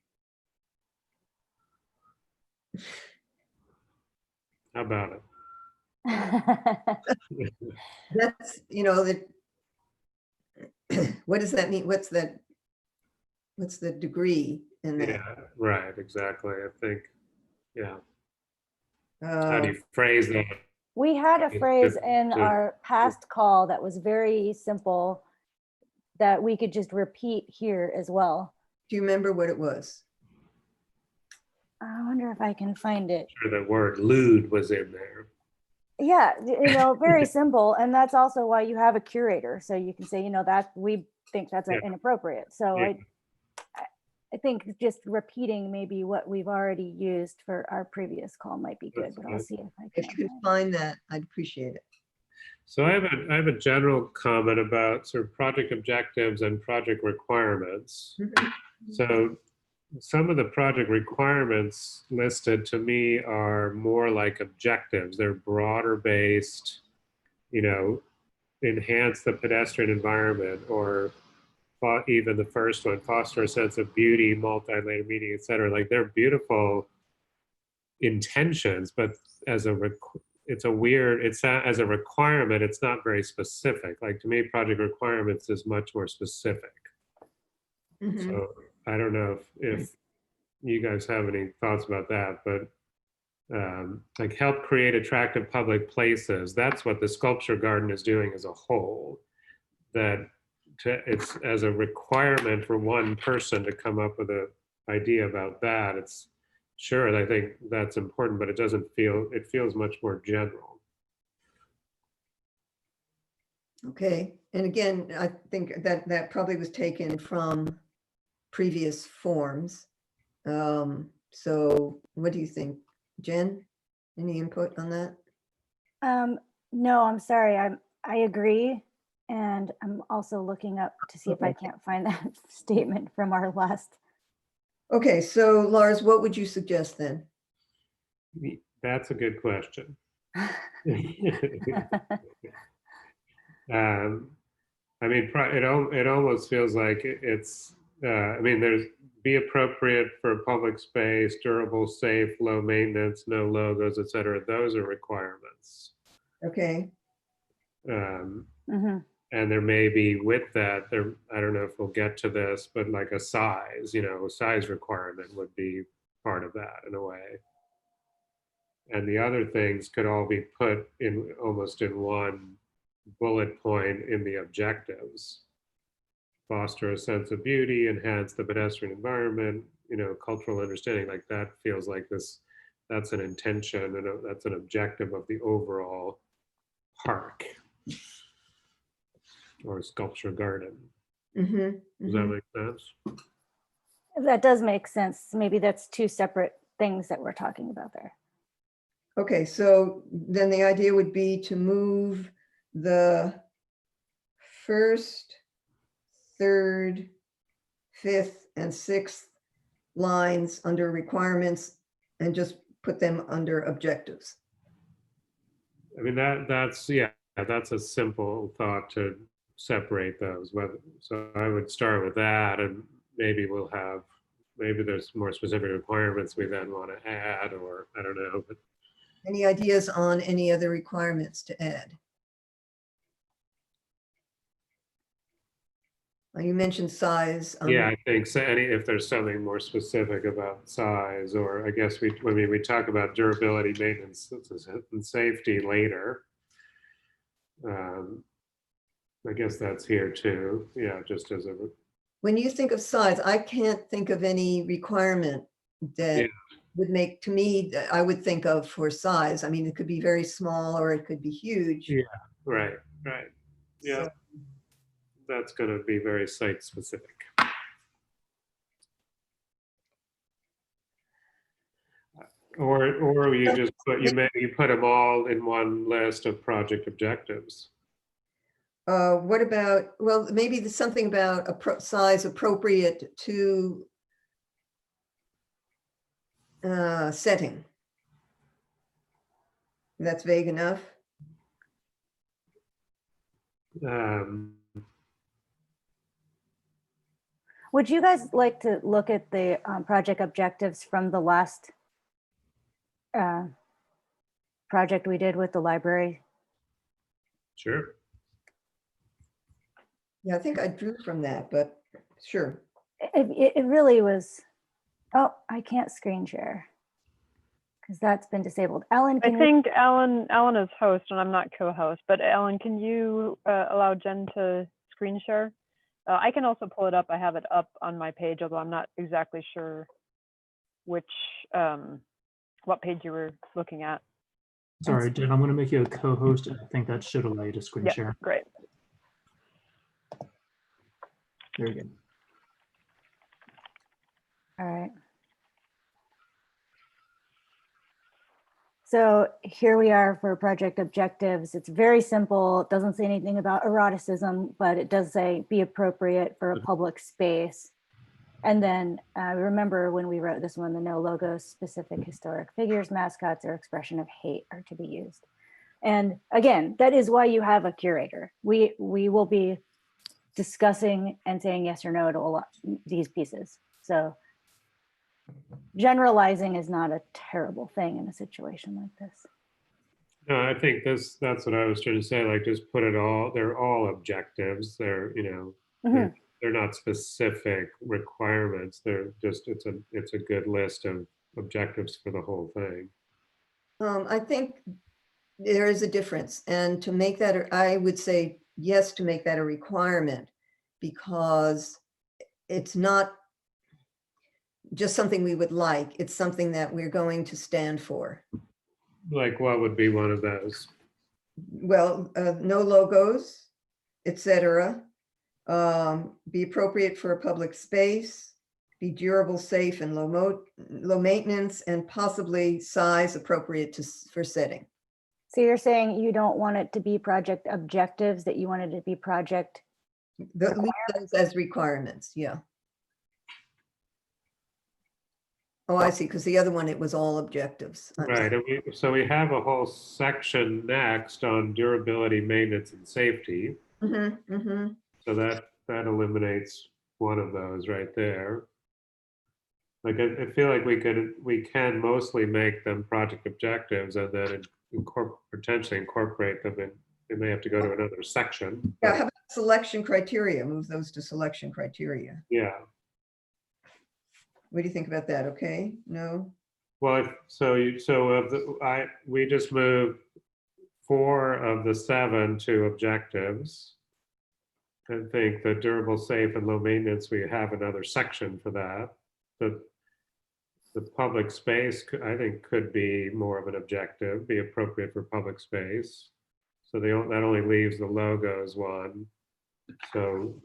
How about it? That's, that. What does that mean? What's the degree in that? Yeah, right, exactly. I think, yeah. How Uh, do you phrase that? We had a It's phrase just- in yeah. our past call that was very simple that we could just repeat here as well. Do you remember what it was? I wonder if I can find it. Sure, the word lewd was in there. Yeah, very simple. And that's also why you have a curator. So you can say, that we think that's Yeah. inappropriate. So Yeah. I think just repeating maybe what we've already used for our previous call might be good, That's but I'll good. see if I If can. you could find that, I'd appreciate it. So I have a general comment about sort of project objectives and project requirements. So some of the project requirements listed to me are more like objectives. They're broader based, enhance the pedestrian environment, or even the first one, foster a sense of beauty, multi-layered meaning, et cetera. Like they're beautiful intentions, but as a as a requirement, it's not very specific. Like to me, project requirements is much more specific. Mhm. So I don't know if you guys have any thoughts about that, but like help create attractive public places. That's what the sculpture garden is doing as a whole. It's as a requirement for one person to come up with an idea about that. It's sure, I think that's important, but it feels much more general. Okay, and again, I think that probably was taken from previous forms. So what do you think, Jen? Any input on that? No, I'm sorry. I agree. And I'm also looking up to see if I can't find that statement from our last. Okay, so Lars, what would you suggest then? That's a good question. I mean, it almost feels like it's, there's be appropriate for public space, durable, safe, low maintenance, no logos, et cetera. Those are requirements. Okay, Mhm. And there may be with that, I don't know if we'll get to this, but like a size, a size requirement would be part of that in a way. And the other things could all be put in almost in one bullet point in the objectives. Foster a sense of beauty, enhance the pedestrian environment, cultural understanding. Like that feels like that's an intention and that's an objective of the overall park or sculpture garden. mhm, Does that mhm. make sense? That does make sense. Maybe that's two separate things that we're talking about there. Okay, so then the idea would be to move the first, third, fifth, and sixth lines under requirements and just put them under objectives. I mean, that's a simple thought to separate those. So I would start with that, and maybe maybe there's more specific requirements we then want to add, or I don't know, but Any ideas on any other requirements to add? You mentioned size. yeah, I think so. If there's something more specific about size, or I guess we talk about durability, maintenance, and safety later. I guess that's here too. Yeah, just as a, When you think of size, I can't think of any requirement that Yeah. would make, to me, that I would think of for size. I mean, it could be very small or it could be huge. Yeah. right. Yeah, So, that's going to be very site specific. Or you just you put them all in one list of project objectives. what about, well, maybe there's something about a size appropriate to setting. That's vague enough. Um, Would you guys like to look at the project objectives from the last project we did with the library? Sure. Yeah, I think I drew from that, but sure. It really was, oh, I can't screen share because that's been disabled. Ellen, I can you, think Alan is host and I'm not co-host, but Alan, can you allow Jen to screen share? I can also pull it up. I have it up on my page, although I'm not exactly sure which, what page you were looking at. Sorry, Jen, I'm going to make you a co-host. And I think that should allow you to screen Yeah, share. great. Very good. all right. So here we are for project objectives. It's very simple. It doesn't say anything about eroticism, but it does say be appropriate for a public space. And then remember when we wrote this one, the no logos, specific historic figures, mascots, or expression of hate are to be used. And again, that is why you have a curator. We will be discussing and saying yes or no to a lot these pieces. So generalizing is not a terrible thing in a situation like this. No, I think that's what I was trying to say. Like, just put it all. They're all objectives. They're Mhm. they're not specific requirements. They're just it's a good list of objectives for the whole thing. I think there is a difference, and to make that, I would say yes to make that a requirement, because it's not just something we would like, it's something that we're going to stand for. Like, what would be one of those? Well, no logos, etc. Be appropriate for a public space, be durable, safe, and low maintenance, and possibly size appropriate for setting. So you're saying you don't want it to be project objectives, that you want it to be project, Leave those as requirements, yeah. Oh, I see, because the other one, it was all objectives. Right. And so we have a whole section next on durability, maintenance, and safety. So that eliminates one of those right there. Like, I feel like we can mostly make them project objectives and then potentially incorporate them in. They may have to go to another section. Yeah, how about selection criteria? Move those to selection criteria. Yeah. What do you think about that? Okay, no? Well, we just moved 4 of the 7 to objectives. I think the durable, safe, and low maintenance, we have another section for that. The public space, I think, could be more of an objective, be appropriate for public space. So that only leaves the logos one. So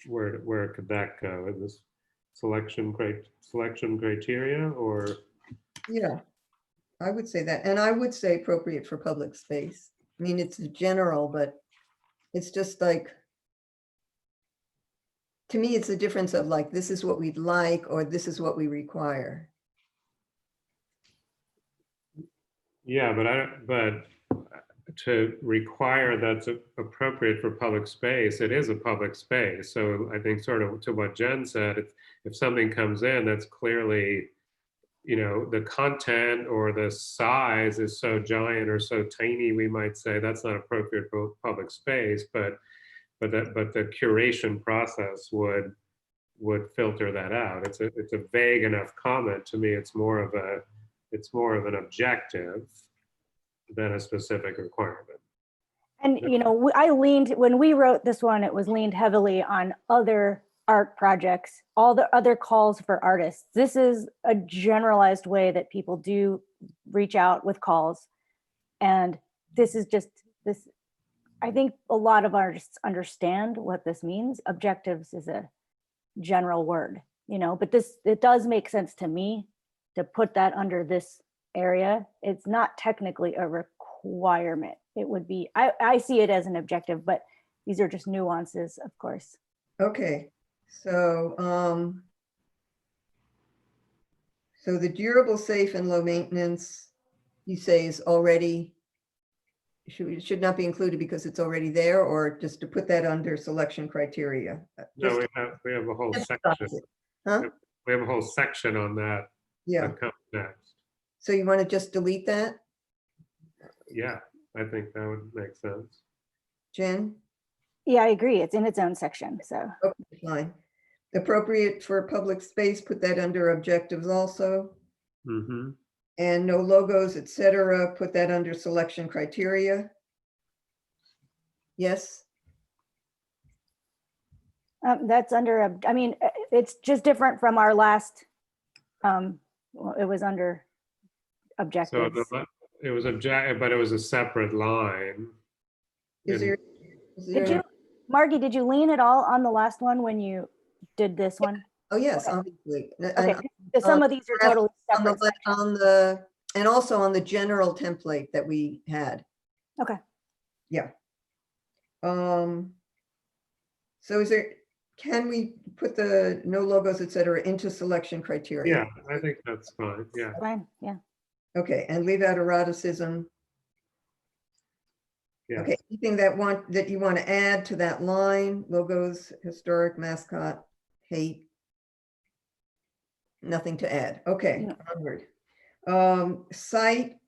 where could that go? In this selection criteria, or? Yeah, I would say that. And I would say appropriate for public space. I mean, it's general, but it's just like, to me, it's a difference of like, this is what we'd like, or this is what we require. Yeah, but to require that's appropriate for public space, it is a public space. So I think sort of to what Jen said, if something comes in that's clearly, the content or the size is so giant or so tiny, we might say that's not appropriate for public space, but the curation process would filter that out. It's a vague enough comment. To me, it's more of an objective than a specific requirement. And, I leaned, when we wrote this one, it was leaned heavily on other art projects, all the other calls for artists. This is a generalized way that people do reach out with calls. And this is just this, I think a lot of artists understand what this means. Objectives is a general word, but it does make sense to me to put that under this area. It's not technically a requirement. It would be, I see it as an objective, but these are just nuances, of course. Okay, so so the durable, safe, and low maintenance, you say is already, should not be included because it's already there, or just to put that under selection criteria? No, Just- we have a whole just section. Huh? We have a whole section on that Yeah, that comes next. so you want to just delete that, Yeah, I think that would make sense. Jen? Yeah, I agree. It's in its own section. So Okay, fine. Appropriate for public space, put that under objectives also. Mm-hmm. And no logos, et cetera, put that under selection criteria. Yes, that's under, it's just different from our last, it was under So objectives. it was objective, but it was a separate line. is in- there? is Did there- you, Margie, did you lean at all on the last one when you did this one? Oh, yes, obviously. And Okay, so some of these are totally on the, separate. on the, and also on the general template that we had. Okay. Yeah. So is there, can we put the no logos, et cetera, into selection criteria? Yeah, I think that's fine. Yeah. Fine, yeah. Okay, and leave out eroticism. Yeah. Okay, anything that you want to add to that line, logos, historic, mascot, hate? Nothing to add. Okay, No. onward. Site,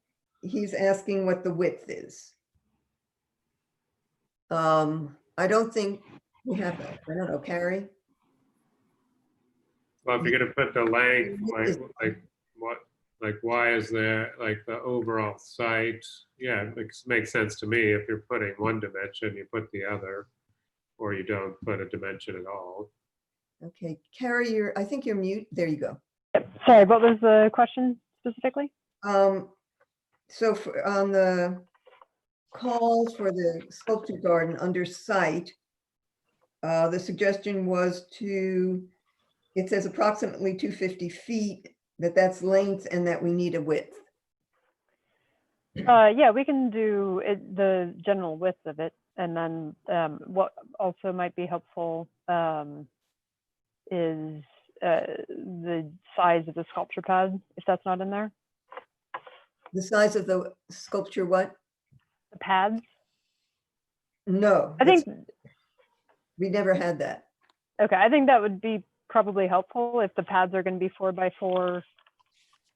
he's asking what the width is. I don't think we have that. I don't know, Carrie? Well, if you're gonna put the length, Is- why is there like the overall site? Yeah, it makes sense to me. If you're putting one dimension, you put the other, or you don't put a dimension at all. Okay, Carrie, I think you're mute. There you go. Sorry, what was the question specifically? So on the calls for the sculpture garden under site, the suggestion was it says approximately 250 feet, that's length and that we need a width. Yeah, we can do the general width of it. And then what also might be helpful is the size of the sculpture pad, if that's not in there. The size of the sculpture, what? The pads. No. I think, We never had that. okay, I think that would be probably helpful if the pads are going to be 4x4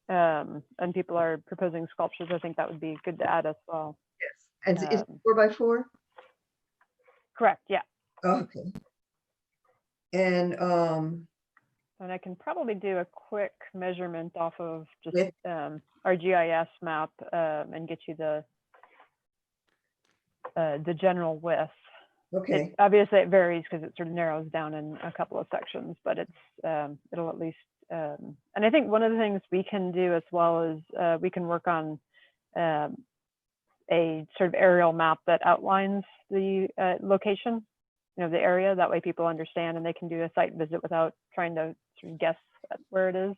and people are proposing sculptures. I think that would be good to add as well. And is it Um, 4x4? Correct, yeah. Okay. And And I can probably do a quick measurement off of just Width. our GIS map and get you the general width. okay, Obviously, it varies because it sort of narrows down in a couple of sections, but it'll at least. And I think one of the things we can do as well is we can work on a sort of aerial map that outlines the location, the area. That way people understand and they can do a site visit without trying to sort of guess at where it is.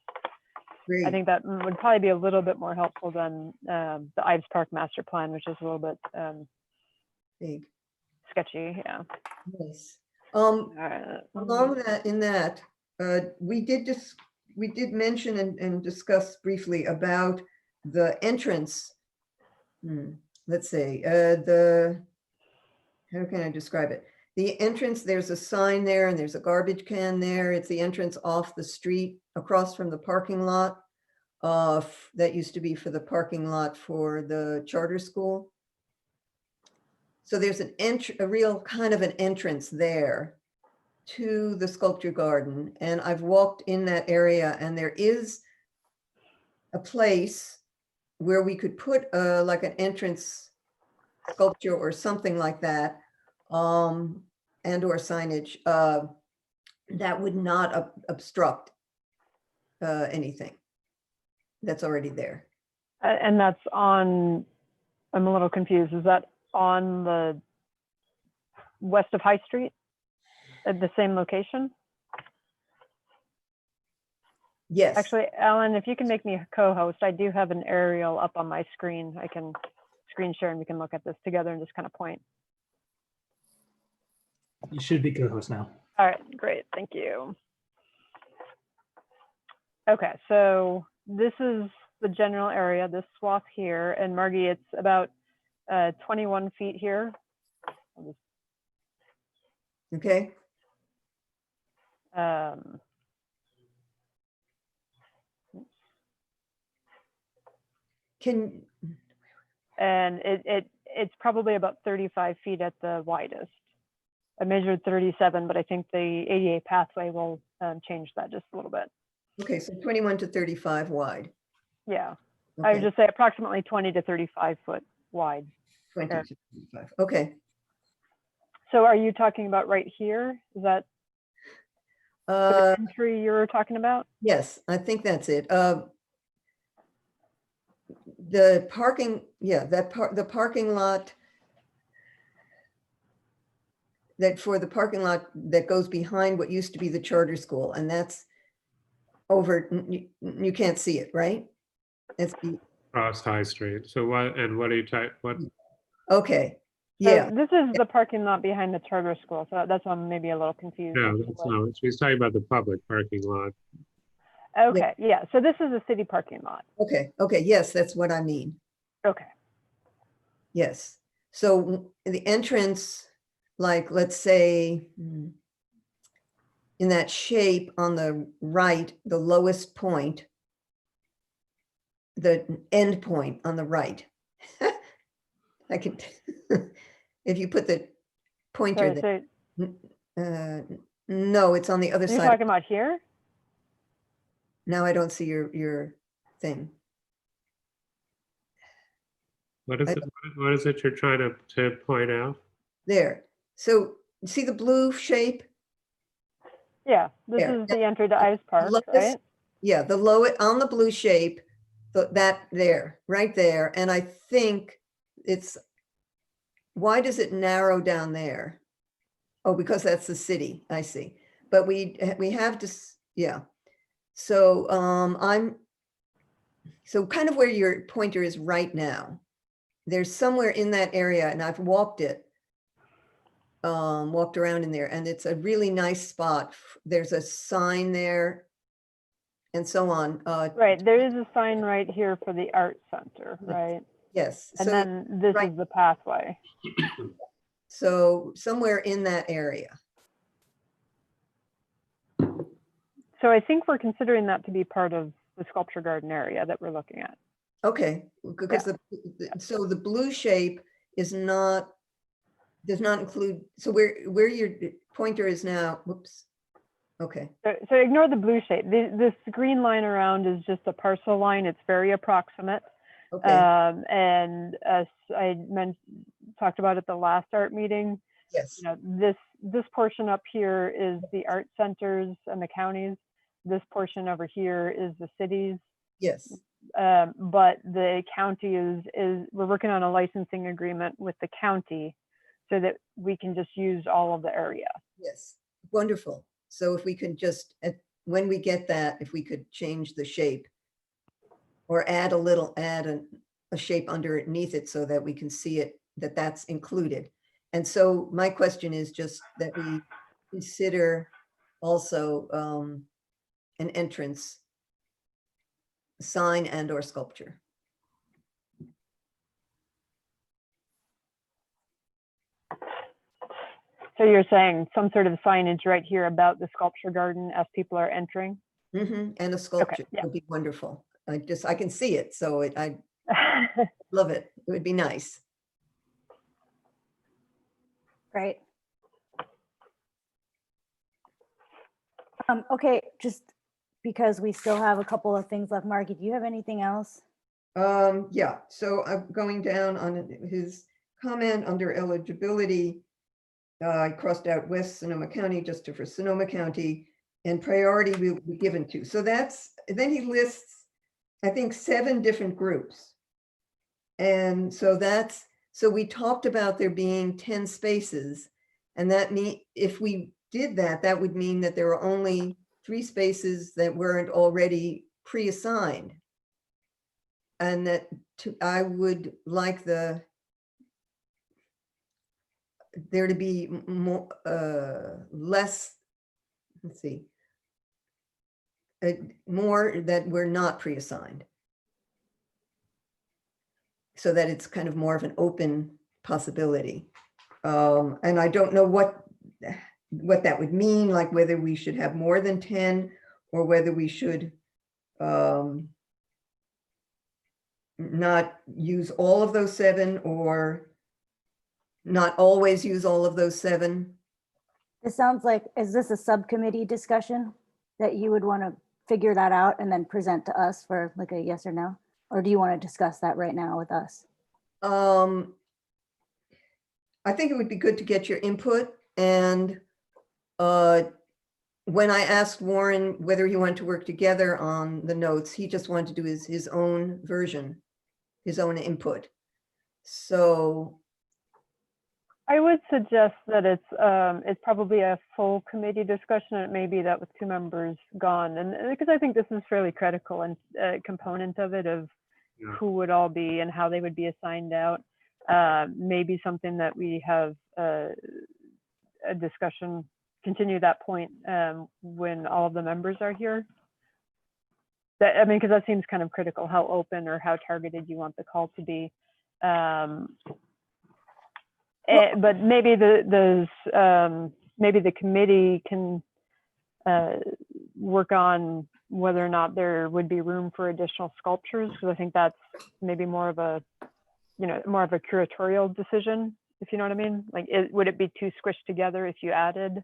great. I think that would probably be a little bit more helpful than the Ives Park master plan, which is a little bit Big. sketchy. Yeah. Nice. Along that, in that, we did mention and discuss briefly about the entrance. let's see, how can I describe it? The entrance, there's a sign there and there's a garbage can there. It's the entrance off the street across from the parking lot. That used to be for the parking lot for the charter school. So there's a real kind of an entrance there to the sculpture garden. And I've walked in that area and there is a place where we could put like an entrance sculpture or something like that, and or signage that would not obstruct anything that's already there. And that's on, I'm a little confused. Is that on the west of High Street at the same location? Yes. Actually, Alan, if you can make me a co-host, I do have an aerial up on my screen. I can screen share and we can look at this together and just kind of point. You should be co-host now. All right, great, thank you. Okay, so this is the general area, this swath here, and Margie, it's about 21 feet here. Okay. And it's probably about 35 feet at the widest. I measured 37, but I think the ADA pathway will change that just a little bit. Okay, so 21 to 35 wide. Yeah, I would Okay, just say approximately 20 to 35 foot wide. 20 to 35. Okay. So are you talking about right here? Is that the entry you were talking about? Yes, I think that's it. The parking, yeah, the parking lot that for the parking lot that goes behind what used to be the charter school, and that's over, you can't see it, right? It's Across High Street. So what are you what? okay. So Yeah, this is the parking lot behind the charter school. So that's why I'm maybe a little confused. No, as to that's what- not. She's talking about the public parking lot. Okay, yeah. So this is a city parking lot. okay, okay, yes, that's what I mean. Okay. Yes. So the entrance, like, let's say, in that shape on the right, the lowest point, the end point on the right. I can, if you put the pointer Sorry, there. so No, it's on the other you're side. talking about here? Now I don't see your thing. What is it you're trying to point out? There. So see the blue shape? Yeah, this There. is the entry to Ice Park, lowest- right? Yeah, the lowest on the blue shape, that there, right there. And I think it's, why does it narrow down there? Oh, because that's the city, I see. But we have to, yeah. So so kind of where your pointer is right now. There's somewhere in that area, and I've walked it, walked around in there, and it's a really nice spot. There's a sign there and so on. Right, there is a sign right here for the art center, right? Yes. And So, then this right. is the pathway. so somewhere in that area. So I think we're considering that to be part of the sculpture garden area that we're looking at. Okay, because so the blue shape is not, does not include, so where your pointer is now, whoops. Okay, So ignore the blue shape. This green line around is just a parcel line. It's very approximate. okay, And as I talked about at the last art meeting, yes, you know, this portion up here is the art centers and the counties. This portion over here is the cities. yes, But the county we're working on a licensing agreement with the county so that we can just use all of the area. yes, wonderful. So if we could just, when we get that, if we could change the shape or add a shape underneath it so that we can see it, that's included. And so my question is just that we consider also an entrance sign and or sculpture. So you're saying some sort of signage right here about the sculpture garden as people are entering? And a sculpture yeah. would be wonderful. I can see it, so I love it. It would be nice. Great. Okay, just because we still have a couple of things left. Margie, do you have anything else? Yeah, so I'm going down on his comment under eligibility. I crossed out West Sonoma County just for Sonoma County, and priority will be given to. So that's, then he lists, I think, 7 different groups. And so that's, so we talked about there being 10 spaces, and that if we did that, that would mean that there are only 3 spaces that weren't already pre-assigned. And that I would like there to be more, less, let's see, more that were not pre-assigned. So that it's kind of more of an open possibility. And I don't know what that would mean, like whether we should have more than 10 or whether we should not use all of those 7 or not always use all of those 7. This sounds like, is this a subcommittee discussion that you would want to figure that out and then present to us for like a yes or no? Or do you want to discuss that right now with us? I think it would be good to get your input. And when I asked Warren whether he wanted to work together on the notes, he just wanted to do his own version, his own input. So I would suggest that it's probably a full committee discussion. It may be that with 2 members gone, and because I think this is fairly critical and a component of it, of who would all be and how they would be assigned out. Maybe something that we have a discussion, continue that point when all of the members are here. That, I mean, because that seems kind of critical, how open or how targeted you want the call to be. But maybe maybe the committee can work on whether or not there would be room for additional sculptures, because I think that's maybe more of a, more of a curatorial decision, if you know what I mean. Like, would it be too squished together if you added?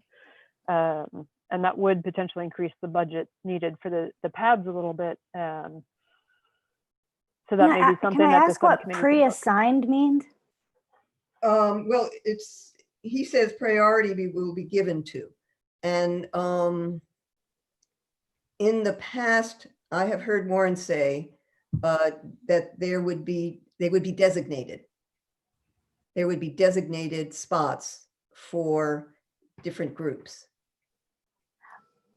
And that would potentially increase the budget needed for the pads a little bit. So that may be something Can I that the ask what subcommittee could look. pre-assigned means? well, he says priority will be given to. And in the past, I have heard Warren say that they would be designated. There would be designated spots for different groups.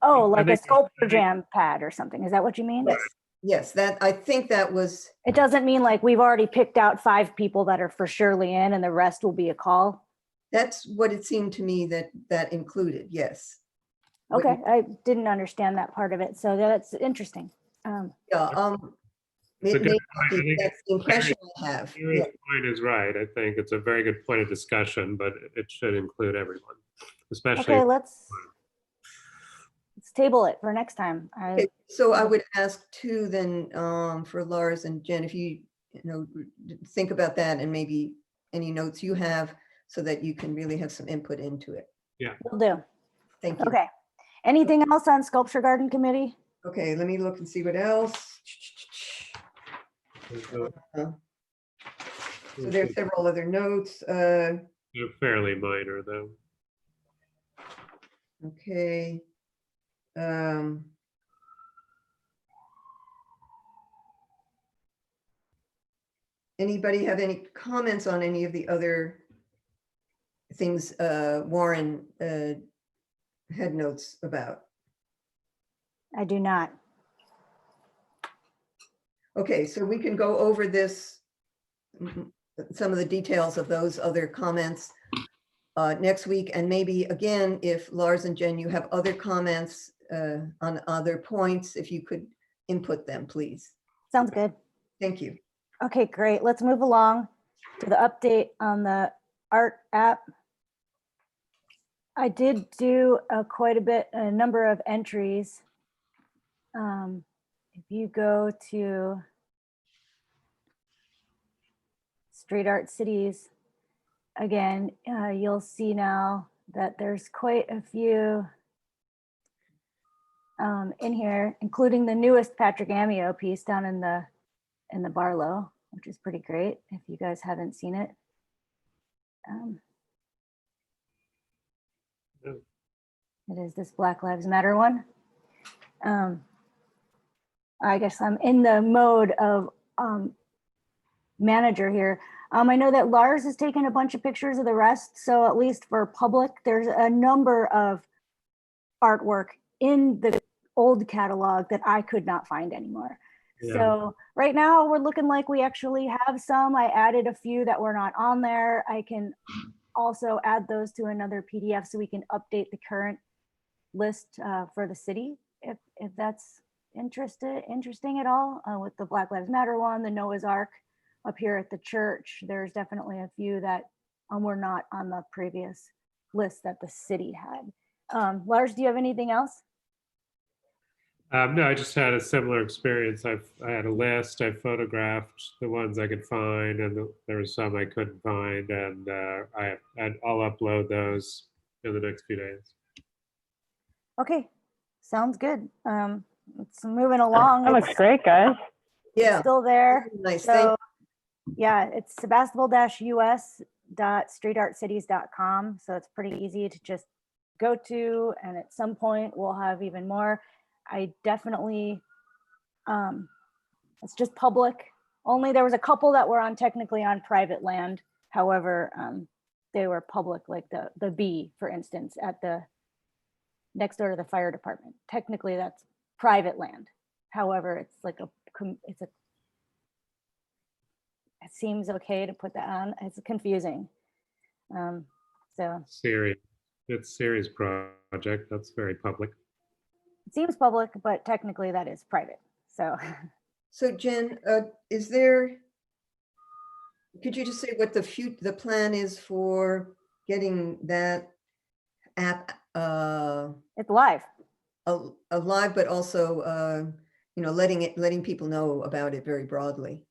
Oh, I like a think- sculpture jam pad or something. Is that what you mean? Yes, yes, that, I think that was, It doesn't mean like we've already picked out 5 people that are for surely in and the rest will be a call. that's what it seemed to me that included, yes. What Okay, I didn't understand that part of it. So that's interesting. Yeah, It's a good maybe point. I think that's the impression I have. Mary's Yeah. point is right. I think it's a very good point of discussion, but it should include everyone, especially. Okay, let's table it for next time. Okay, so I would ask too then for Lars and Jen, if you think about that and maybe any notes you have so that you can really have some input into it. Will do. Thank you. Okay. Anything else on Sculpture Garden Committee? Okay, let me look and see what else. So there's several other notes. They're fairly minor, though. Okay. Anybody have any comments on any of the other things Warren had notes about? I do not. Okay, so we can go over this, some of the details of those other comments next week. And maybe again, if Lars and Jen, you have other comments on other points, if you could input them, please. Sounds good. Thank you. Okay, great. Let's move along to the update on the art app. I did do quite a number of entries. If you go to Street Art Cities, again, you'll see now that there's quite a few in here, including the newest Patrick Amio piece down in the Barlow, which is pretty great if you guys haven't seen it. No. It is this Black Lives Matter one. I guess I'm in the mode of manager here. I know that Lars has taken a bunch of pictures of the rest, so at least for public, there's a number of artwork in the old catalog that I could not find anymore. Yeah. So right now we're looking like we actually have some. I added a few that were not on there. I can also add those to another PDF so we can update the current list for the city if that's interesting at all. With the Black Lives Matter one, the Noah's Ark up here at the church, there's definitely a few that were not on the previous list that the city had. Lars, do you have anything else? No, I just had a similar experience. I had a list. I photographed the ones I could find, and there were some I couldn't find, and I'll upload those in the next few days. Okay, sounds good. It's moving along. That looks great, guys. Yeah. Still there. Nice. Thank So yeah, it's sebastopol-us.streetartcities.com. So it's pretty easy to just go to, and at some point we'll have even more. I definitely, it's just public only. There was a couple that were technically on private land. However, they were public, like the bee, for instance, at the next door to the fire department. Technically that's private land. However, it's like it seems okay to put that on. It's confusing. So It's Siri's project. That's very public. it seems public, but technically that is private. So So Jen, could you just say what the plan is for getting that app it's live. alive, but also letting people know about it very broadly?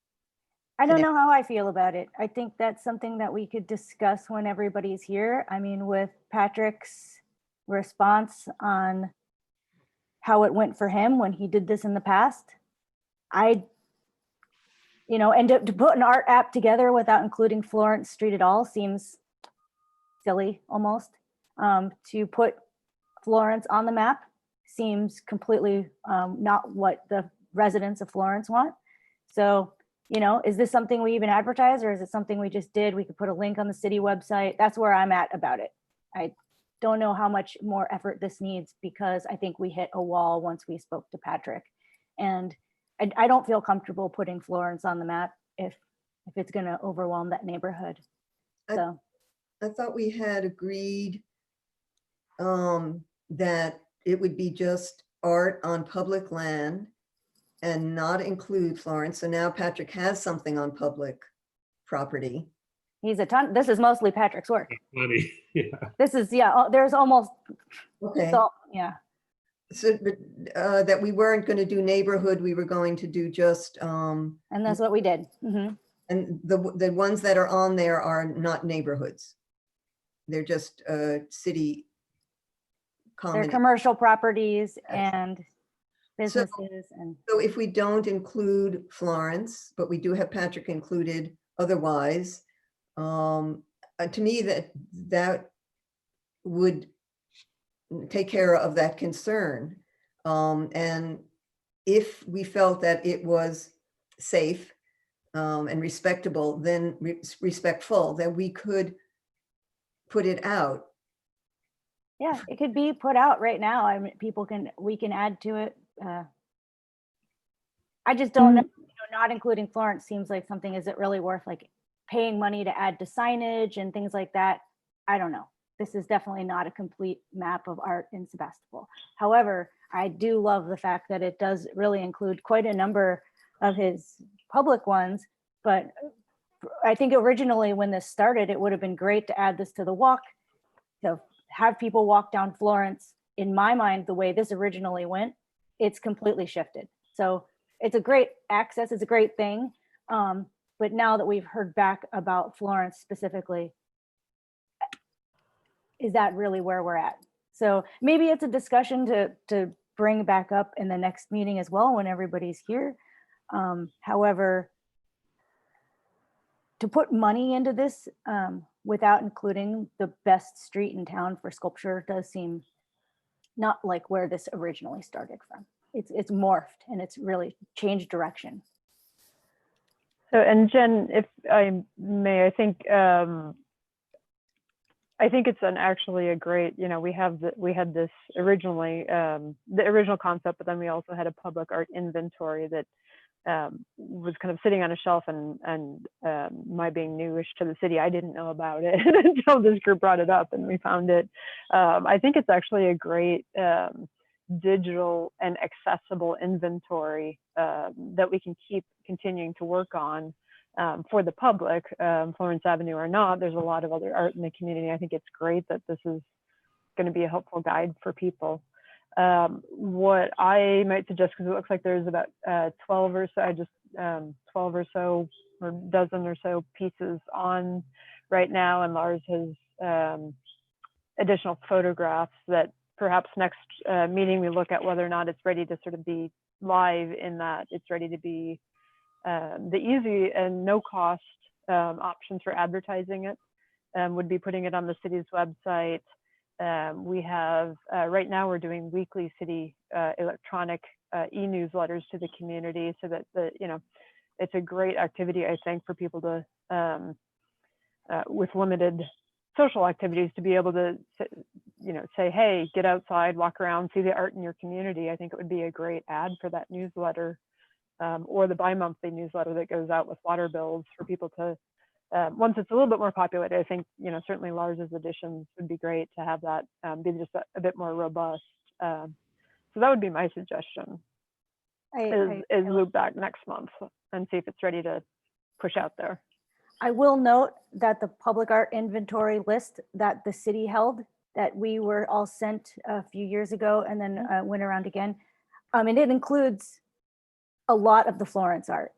I don't know how I feel about it. I think that's something that we could discuss when everybody's here. I mean, with Patrick's response on how it went for him when he did this in the past, and to put an art app together without including Florence Street at all seems silly almost. To put Florence on the map seems completely not what the residents of Florence want. So, is this something we even advertise, or is it something we just did? We could put a link on the city website. That's where I'm at about it. I don't know how much more effort this needs, because I think we hit a wall once we spoke to Patrick. And I don't feel comfortable putting Florence on the map if it's going to overwhelm that neighborhood. So I thought we had agreed that it would be just art on public land and not include Florence. So now Patrick has something on public property. he's a ton. This is mostly Patrick's work. Funny. Yeah. This is, there's almost, Okay. so, yeah. So that we weren't going to do neighborhood, we were going to do just, And that's what we did. Mhm. and the ones that are on there are not neighborhoods. They're just city They're common. commercial properties Yes. and businesses and So if we don't include Florence, but we do have Patrick included otherwise, to me, that would take care of that concern. And if we felt that it was safe and respectable, then respectful, then we could put it out. yeah, it could be put out right now. I mean, we can add to it. I just don't know, not including Florence seems like something, is it really worth like paying money to add to signage and things like that? I don't know. This is definitely not a complete map of art in Sebastopol. However, I do love the fact that it does really include quite a number of his public ones, but I think originally when this started, it would have been great to add this to the walk, to have people walk down Florence, in my mind, the way this originally went, it's completely shifted. So it's a great access, it's a great thing. But now that we've heard back about Florence specifically, is that really where we're at? So maybe it's a discussion to bring back up in the next meeting as well, when everybody's here. However, to put money into this without including the best street in town for sculpture does seem not like where this originally started from. It's morphed and it's really changed direction. So, and Jen, if I may, I think it's actually a great, we had this originally, the original concept, but then we also had a public art inventory that was kind of sitting on a shelf, and my being newish to the city, I didn't know about it until this group brought it up and we found it. I think it's actually a great digital and accessible inventory that we can keep continuing to work on for the public, Florence Avenue or not. There's a lot of other art in the community. I think it's great that this is going to be a helpful guide for people. What I might suggest, because it looks like there's about 12 or so, 12 or so, or dozen or so pieces on right now, and Lars has additional photographs that perhaps next meeting we look at whether or not it's ready to sort of be live, in that it's ready to be the easy and no cost options for advertising it would be putting it on the city's website. We have right now we're doing weekly city electronic e-newsletters to the community, so that it's a great activity, I think, for people to with limited social activities to be able to say, hey, get outside, walk around, see the art in your community. I think it would be a great ad for that newsletter, or the bi-monthly newsletter that goes out with water bills for people to, once it's a little bit more populated. I think, certainly Lars's additions would be great to have that be just a bit more robust. So that would be my suggestion, is loop back next month and see if it's ready to push out there. I will note that the public art inventory list that the city held, that we were all sent a few years ago and then went around again, and it includes a lot of the Florence art.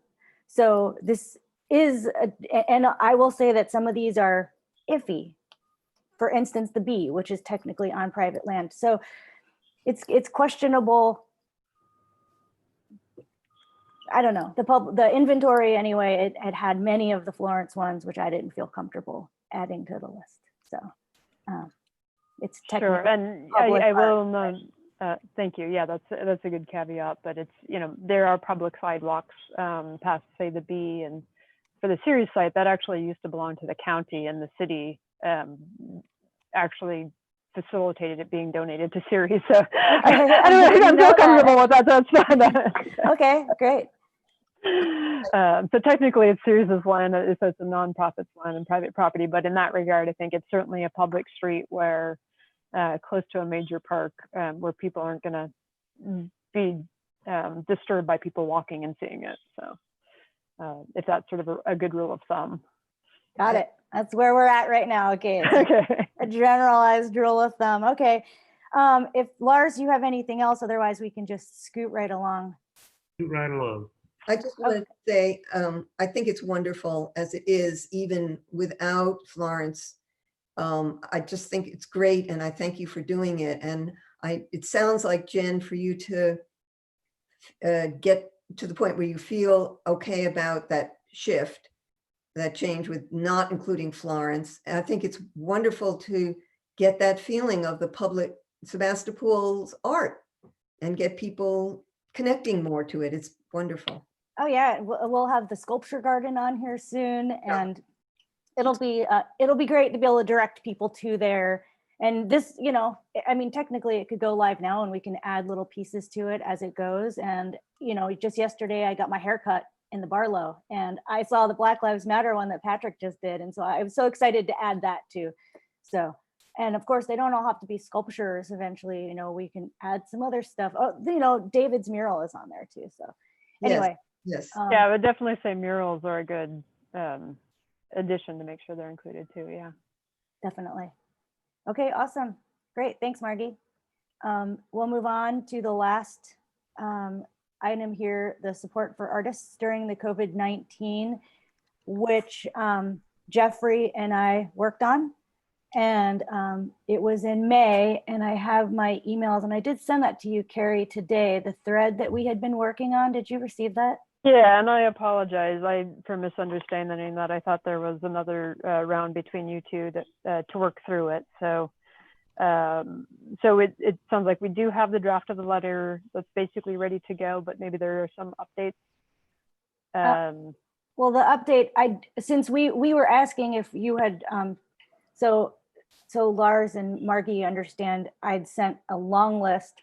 So this is, and I will say that some of these are iffy. For instance, the Bee, which is technically on private land. So it's questionable. I don't know, the inventory anyway, it had many of the Florence ones, which I didn't feel comfortable adding to the list. So it's technically sure. And I will know. Thank you. Yeah, that's a good caveat. But it's there are public sidewalks past, say, the Bee, and for the Ceres site that actually used to belong to the county, and the city actually facilitated it being donated to Ceres. So I'm so comfortable with that. That's fine. Okay, great. So technically it's Ceres's land, so it's a nonprofit's land and private property, but in that regard, I think it's certainly a public street where close to a major park, where people aren't going to be disturbed by people walking and seeing it. So if that's sort of a good rule of thumb. Got it. That's where we're at right now. Okay. Okay. A generalized rule of thumb. Okay. If Lars, you have anything else, otherwise we can just scoot right along. Scoot right along. I just wanted to say, I think it's wonderful as it is, even without Florence. I just think it's great, and I thank you for doing it. And it sounds like, Jen, for you to get to the point where you feel okay about that shift, that change with not including Florence. And I think it's wonderful to get that feeling of the public Sebastopol's art and get people connecting more to it. It's wonderful. Oh yeah, we'll have the sculpture garden on here soon, and it'll be great to be able to direct people to there. And this, I mean, technically it could go live now, and we can add little pieces to it as it goes. And just yesterday I got my hair cut in the Barlow, and I saw the Black Lives Matter one that Patrick just did, and so I was so excited to add that too. So, and of course they don't all have to be sculptures. Eventually, we can add some other stuff. Oh, David's mural is on there too. So anyway. Yes. Yeah, I would definitely say murals are a good addition to make sure they're included too. Yeah. Definitely. Okay, awesome. Great, thanks, Margie. We'll move on to the last item here, the support for artists during the COVID-19, which Jeffrey and I worked on. And it was in May, and I have my emails, and I did send that to you, Carrie, today, the thread that we had been working on. Did you receive that? Yeah, and I apologize for misunderstanding that. I thought there was another round between you two that to work through it. So, it sounds like we do have the draft of the letter that's basically ready to go, but maybe there are some updates. Well, the update, since we were asking if you had, so Lars and Margie understand, I'd sent a long list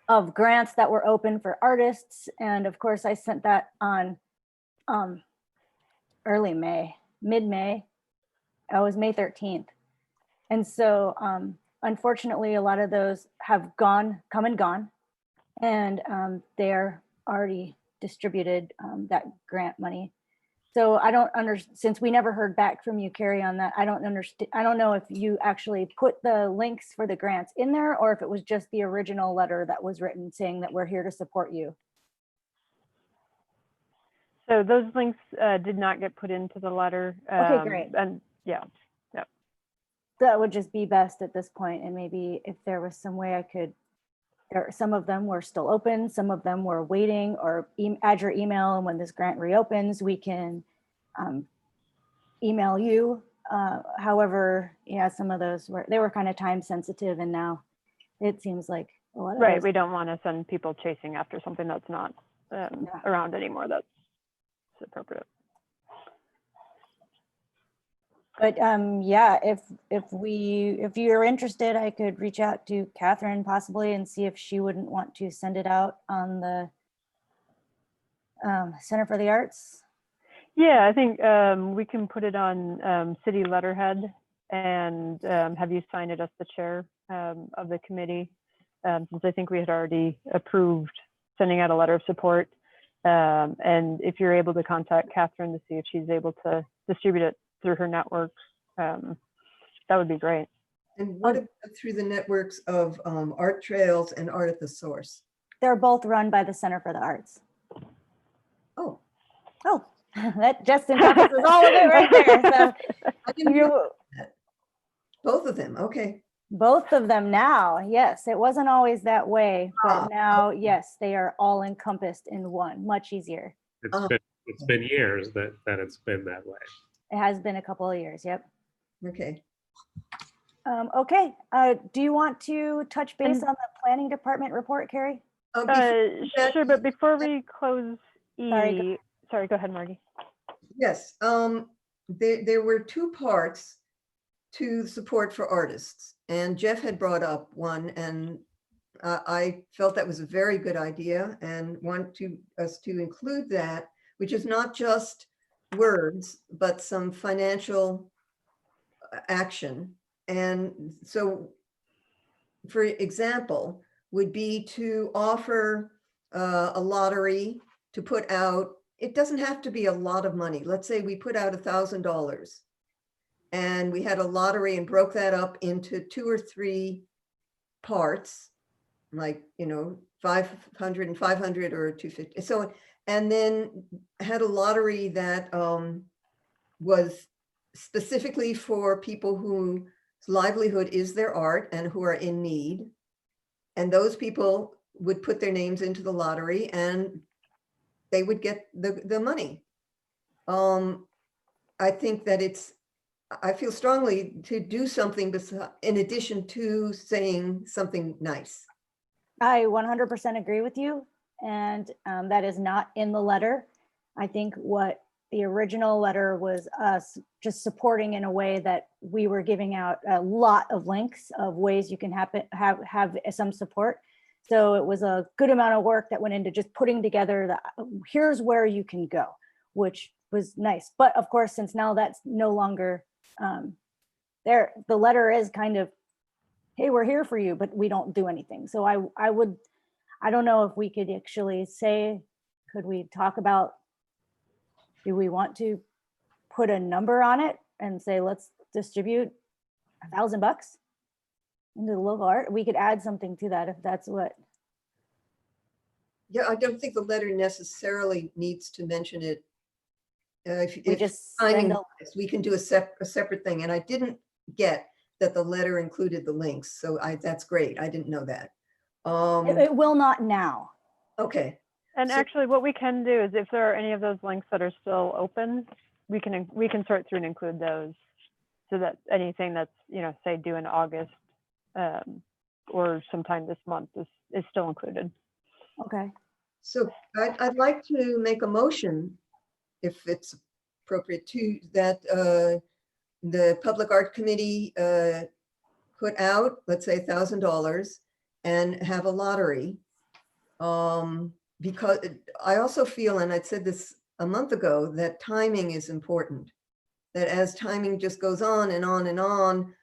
of grants that were open for artists. And of course I sent that on early May, mid-May. It was May 13th. And so unfortunately, a lot of those have come and gone, and they're already distributed, that grant money. So I don't understand, since we never heard back from you, Carrie, on that, I don't understand. I don't know if you actually put the links for the grants in there, or if it was just the original letter that was written saying that we're here to support you. So those links did not get put into the letter. Okay, great. And yeah. That would just be best at this point. And maybe if there was some way I could, some of them were still open, some of them were waiting, or add your email, and when this grant reopens, we can email you. However, yeah, some of those were kind of time sensitive, and now it seems like a lot of Right, those- we don't want to send people chasing after something that's not around anymore. That's appropriate. But yeah, if you're interested, I could reach out to Catherine possibly and see if she wouldn't want to send it out on the Center for the Arts. Yeah, I think we can put it on city letterhead and have you sign it as the chair of the committee, since I think we had already approved sending out a letter of support. And if you're able to contact Catherine to see if she's able to distribute it through her network, that would be great. And what about through the networks of Art Trails and Art at the Source? They're both run by the Center for the Arts. Oh, Oh, that just encompasses all of it right there. So I didn't know you, that. Both of them, okay. both of them now, yes, it wasn't always that way, Ah, but now, yes, they are all encompassed in one, much easier. It's been years that it's been that way. It has been a couple of years, yep. Okay. Okay, do you want to touch base And- on the planning department report, Carrie? Before that- Sure, but before we close Sorry, sorry, go ahead, Margie. Yes, there were two parts to support for artists, and Jeff had brought up one, and I felt that was a very good idea and want us to include that, which is not just words, but some financial action. And so, for example, would be to offer a lottery to put out. It doesn't have to be a lot of money. Let's say we put out $1,000 and we had a lottery and broke that up into 2 or 3 parts, like, 500 and 500 or 250. So, and then had a lottery that was specifically for people whose livelihood is their art and who are in need. And those people would put their names into the lottery and they would get the money. I think that I feel strongly to do something in addition to saying something nice. I 100% agree with you. And that is not in the letter. I think what the original letter was us just supporting in a way that we were giving out a lot of links of ways you can have some support. So it was a good amount of work that went into just putting together here's where you can go, which was nice. But of course, since now that's no longer there, the letter is kind of, hey, we're here for you, but we don't do anything. So I don't know if we could actually say, could we talk about, do we want to put a number on it and say, let's distribute $1,000? into the local art. We could add something to that if that's what. Yeah, I don't think the letter necessarily needs to mention it. We If just timing send a, wise, we can do a separate thing, and I didn't get that the letter included the links, so that's great. I didn't know that. it will not now. Okay, And So- actually, what we can do is if there are any of those links that are still open, we can sort through and include those, so that anything that's, you know, say due in August or sometime this month is still included. Okay. so I'd like to make a motion, if it's appropriate, to that the Public Art Committee put out, let's say, $1,000 and have a lottery. Because I also feel, and I'd said this a month ago, that timing is important. That as timing just goes on and on and on,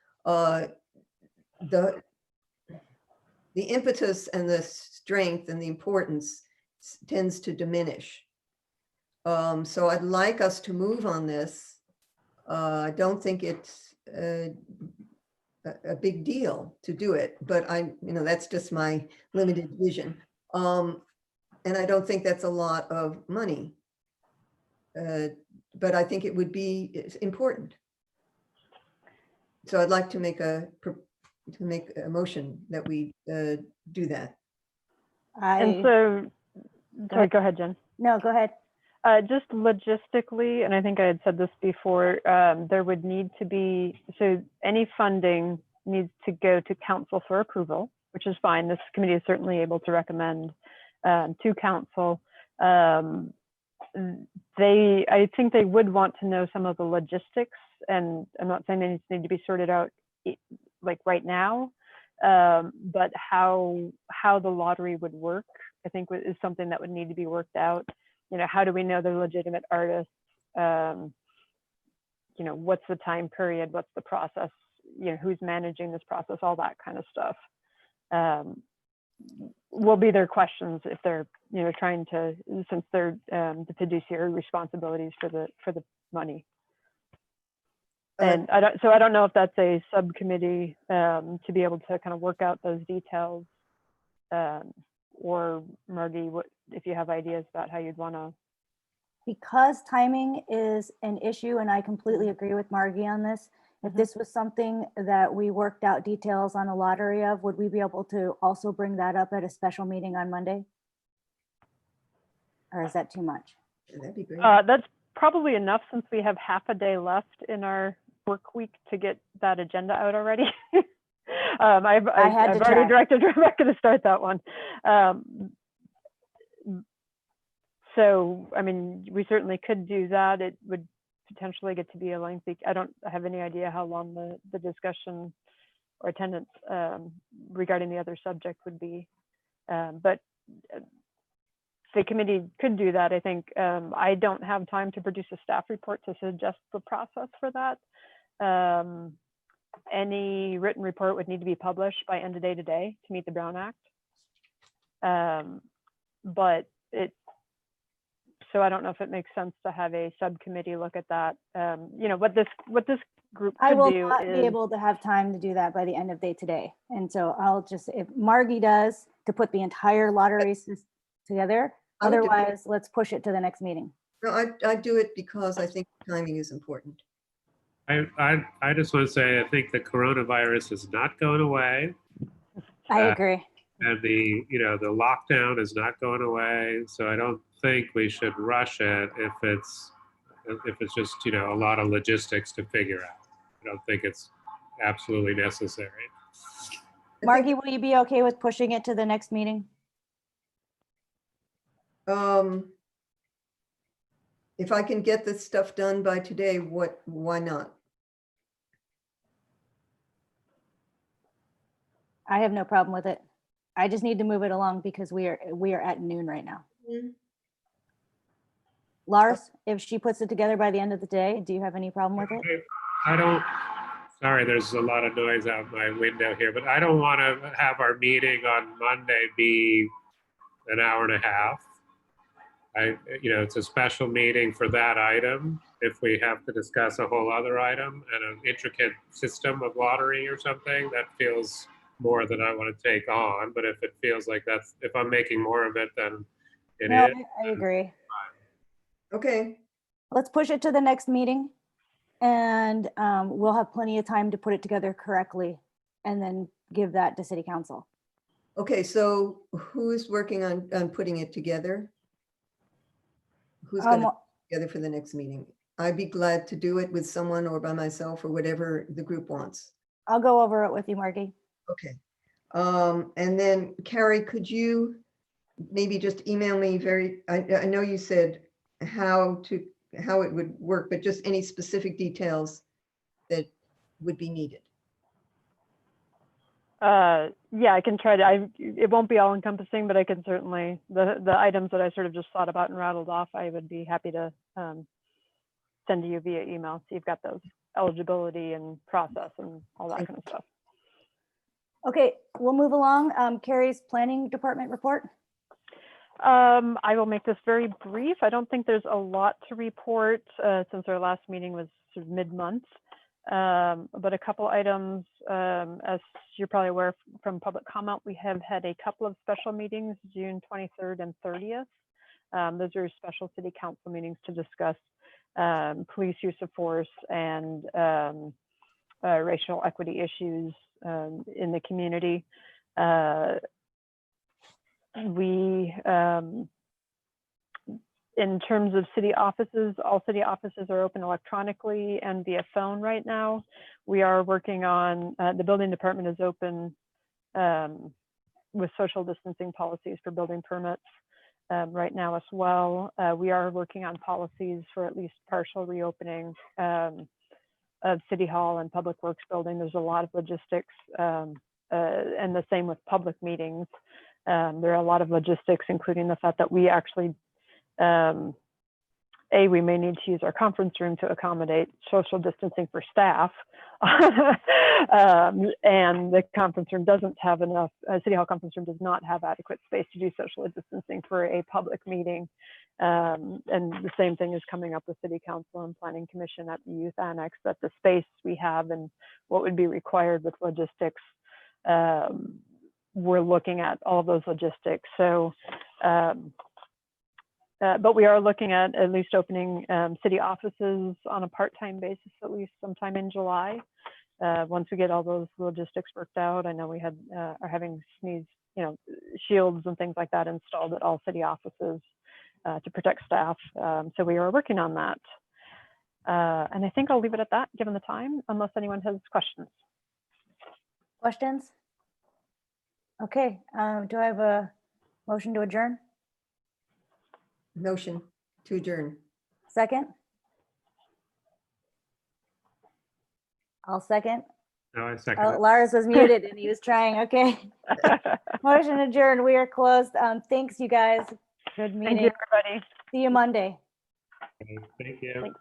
the impetus and the strength and the importance tends to diminish. So I'd like us to move on this. I don't think it's a big deal to do it, but that's just my limited vision. And I don't think that's a lot of money. But I think it would be important. So I'd like to make a motion that we do that. And I, so, sorry, ahead. go ahead, Jen. no, go ahead. Just logistically, and I think I had said this before, there would need to be, so any funding needs to go to council for approval, which is fine. This committee is certainly able to recommend to council. I think they would want to know some of the logistics, and I'm not saying they need to be sorted out like right now, but how the lottery would work, I think is something that would need to be worked out. You know, how do we know they're legitimate artists? You know, what's the time period? What's the process? You know, who's managing this process? All that kind of stuff will be their questions if they're, you know, trying to, since they're the fiduciary responsibilities for the money. And I don't know if that's a subcommittee to be able to kind of work out those details, or Margie, what if you have ideas about how you'd want to? Because timing is an issue, and I completely agree with Margie on this. If this was something that we worked out details on a lottery of, would we be able to also bring that up at a special meeting on Monday? Or is that too much? That'd be great. That's probably enough, since we have half a day left in our work week to get that agenda out already. I've already try. directed Rebecca to start that one. So, I mean, we certainly could do that. It would potentially get to be a lengthy, I don't have any idea how long the discussion or attendance regarding the other subject would be. But the committee could do that. I think I don't have time to produce a staff report to suggest the process for that. Any written report would need to be published by end of day today to meet the Brown Act. But so I don't know if it makes sense to have a subcommittee look at that. You know, what this group could I will do not is, be able to have time to do that by the end of day today. And so I'll just, if Margie does, to put the entire lottery together. I would do it. Otherwise, let's push it to the next meeting. No, I do it because I think timing is important. I just want to say, I think the coronavirus is not going away, I agree. and the lockdown is not going away. So I don't think we should rush it if it's just, a lot of logistics to figure out. I don't think it's absolutely necessary. Margie, will you be okay with pushing it to the next meeting? If I can get this stuff done by today, why not? I have no problem with it. I just need to move it along because we are at noon right now. Lars, if she puts it together by the end of the day, do you have any problem with it? I don't, sorry, there's a lot of noise out my window here, but I don't want to have our meeting on Monday be an hour and a half. It's a special meeting for that item. If we have to discuss a whole other item and an intricate system of lottery or something, that feels more than I want to take on, but if it feels like if I'm making more of it than it No, is, I agree. Okay, Let's push it to the next meeting and we'll have plenty of time to put it together correctly and then give that to city council. okay, so who is working on putting it together? Who's gonna Um, put it together for the next meeting? I'd be glad to do it with someone or by myself or whatever the group wants. I'll go over it with you, Margie. Okay. And then Carrie, could you maybe just email me I know you said how it would work, but just any specific details that would be needed. Yeah, I can try to, it won't be all encompassing, but I can certainly, the items that I sort of just thought about and rattled off, I would be happy to send to you via email. So you've got those eligibility and process and all that kind of stuff. Okay, we'll move along. Carrie's planning department report. I will make this very brief. I don't think there's a lot to report since our last meeting was sort of mid-month. But a couple items, as you're probably aware from public comment, we have had a couple of special meetings, June 23rd and 30th. Those are special city council meetings to discuss police use of force and racial equity issues in the community. In terms of city offices, all city offices are open electronically and via phone right now. We are working on, the building department is open with social distancing policies for building permits right now as well. We are working on policies for at least partial reopening of City Hall and Public Works building. There's a lot of logistics and the same with public meetings. There are a lot of logistics, including the fact that we actually, we may need to use our conference room to accommodate social distancing for staff. And the conference room doesn't have enough, City Hall conference room does not have adequate space to do social distancing for a public meeting. And the same thing is coming up with City Council and Planning Commission at the Youth Annex, that the space we have and what would be required with logistics, we're looking at all of those logistics. So, but we are looking at least opening city offices on a part-time basis, at least sometime in July. Once we get all those logistics worked out, I know we are having sneeze, shields and things like that installed at all city offices to protect staff. So we are working on that. And I think I'll leave it at that, given the time, unless anyone has questions. Questions? Okay, do I have a motion to adjourn? Motion to adjourn. Second? I'll second. no, I second Oh, it. Lars was muted and he was trying. Okay. Motion adjourned. We are closed. Thanks, you guys. Good Thank meeting. you, everybody. See you Monday. Thank you. Thanks.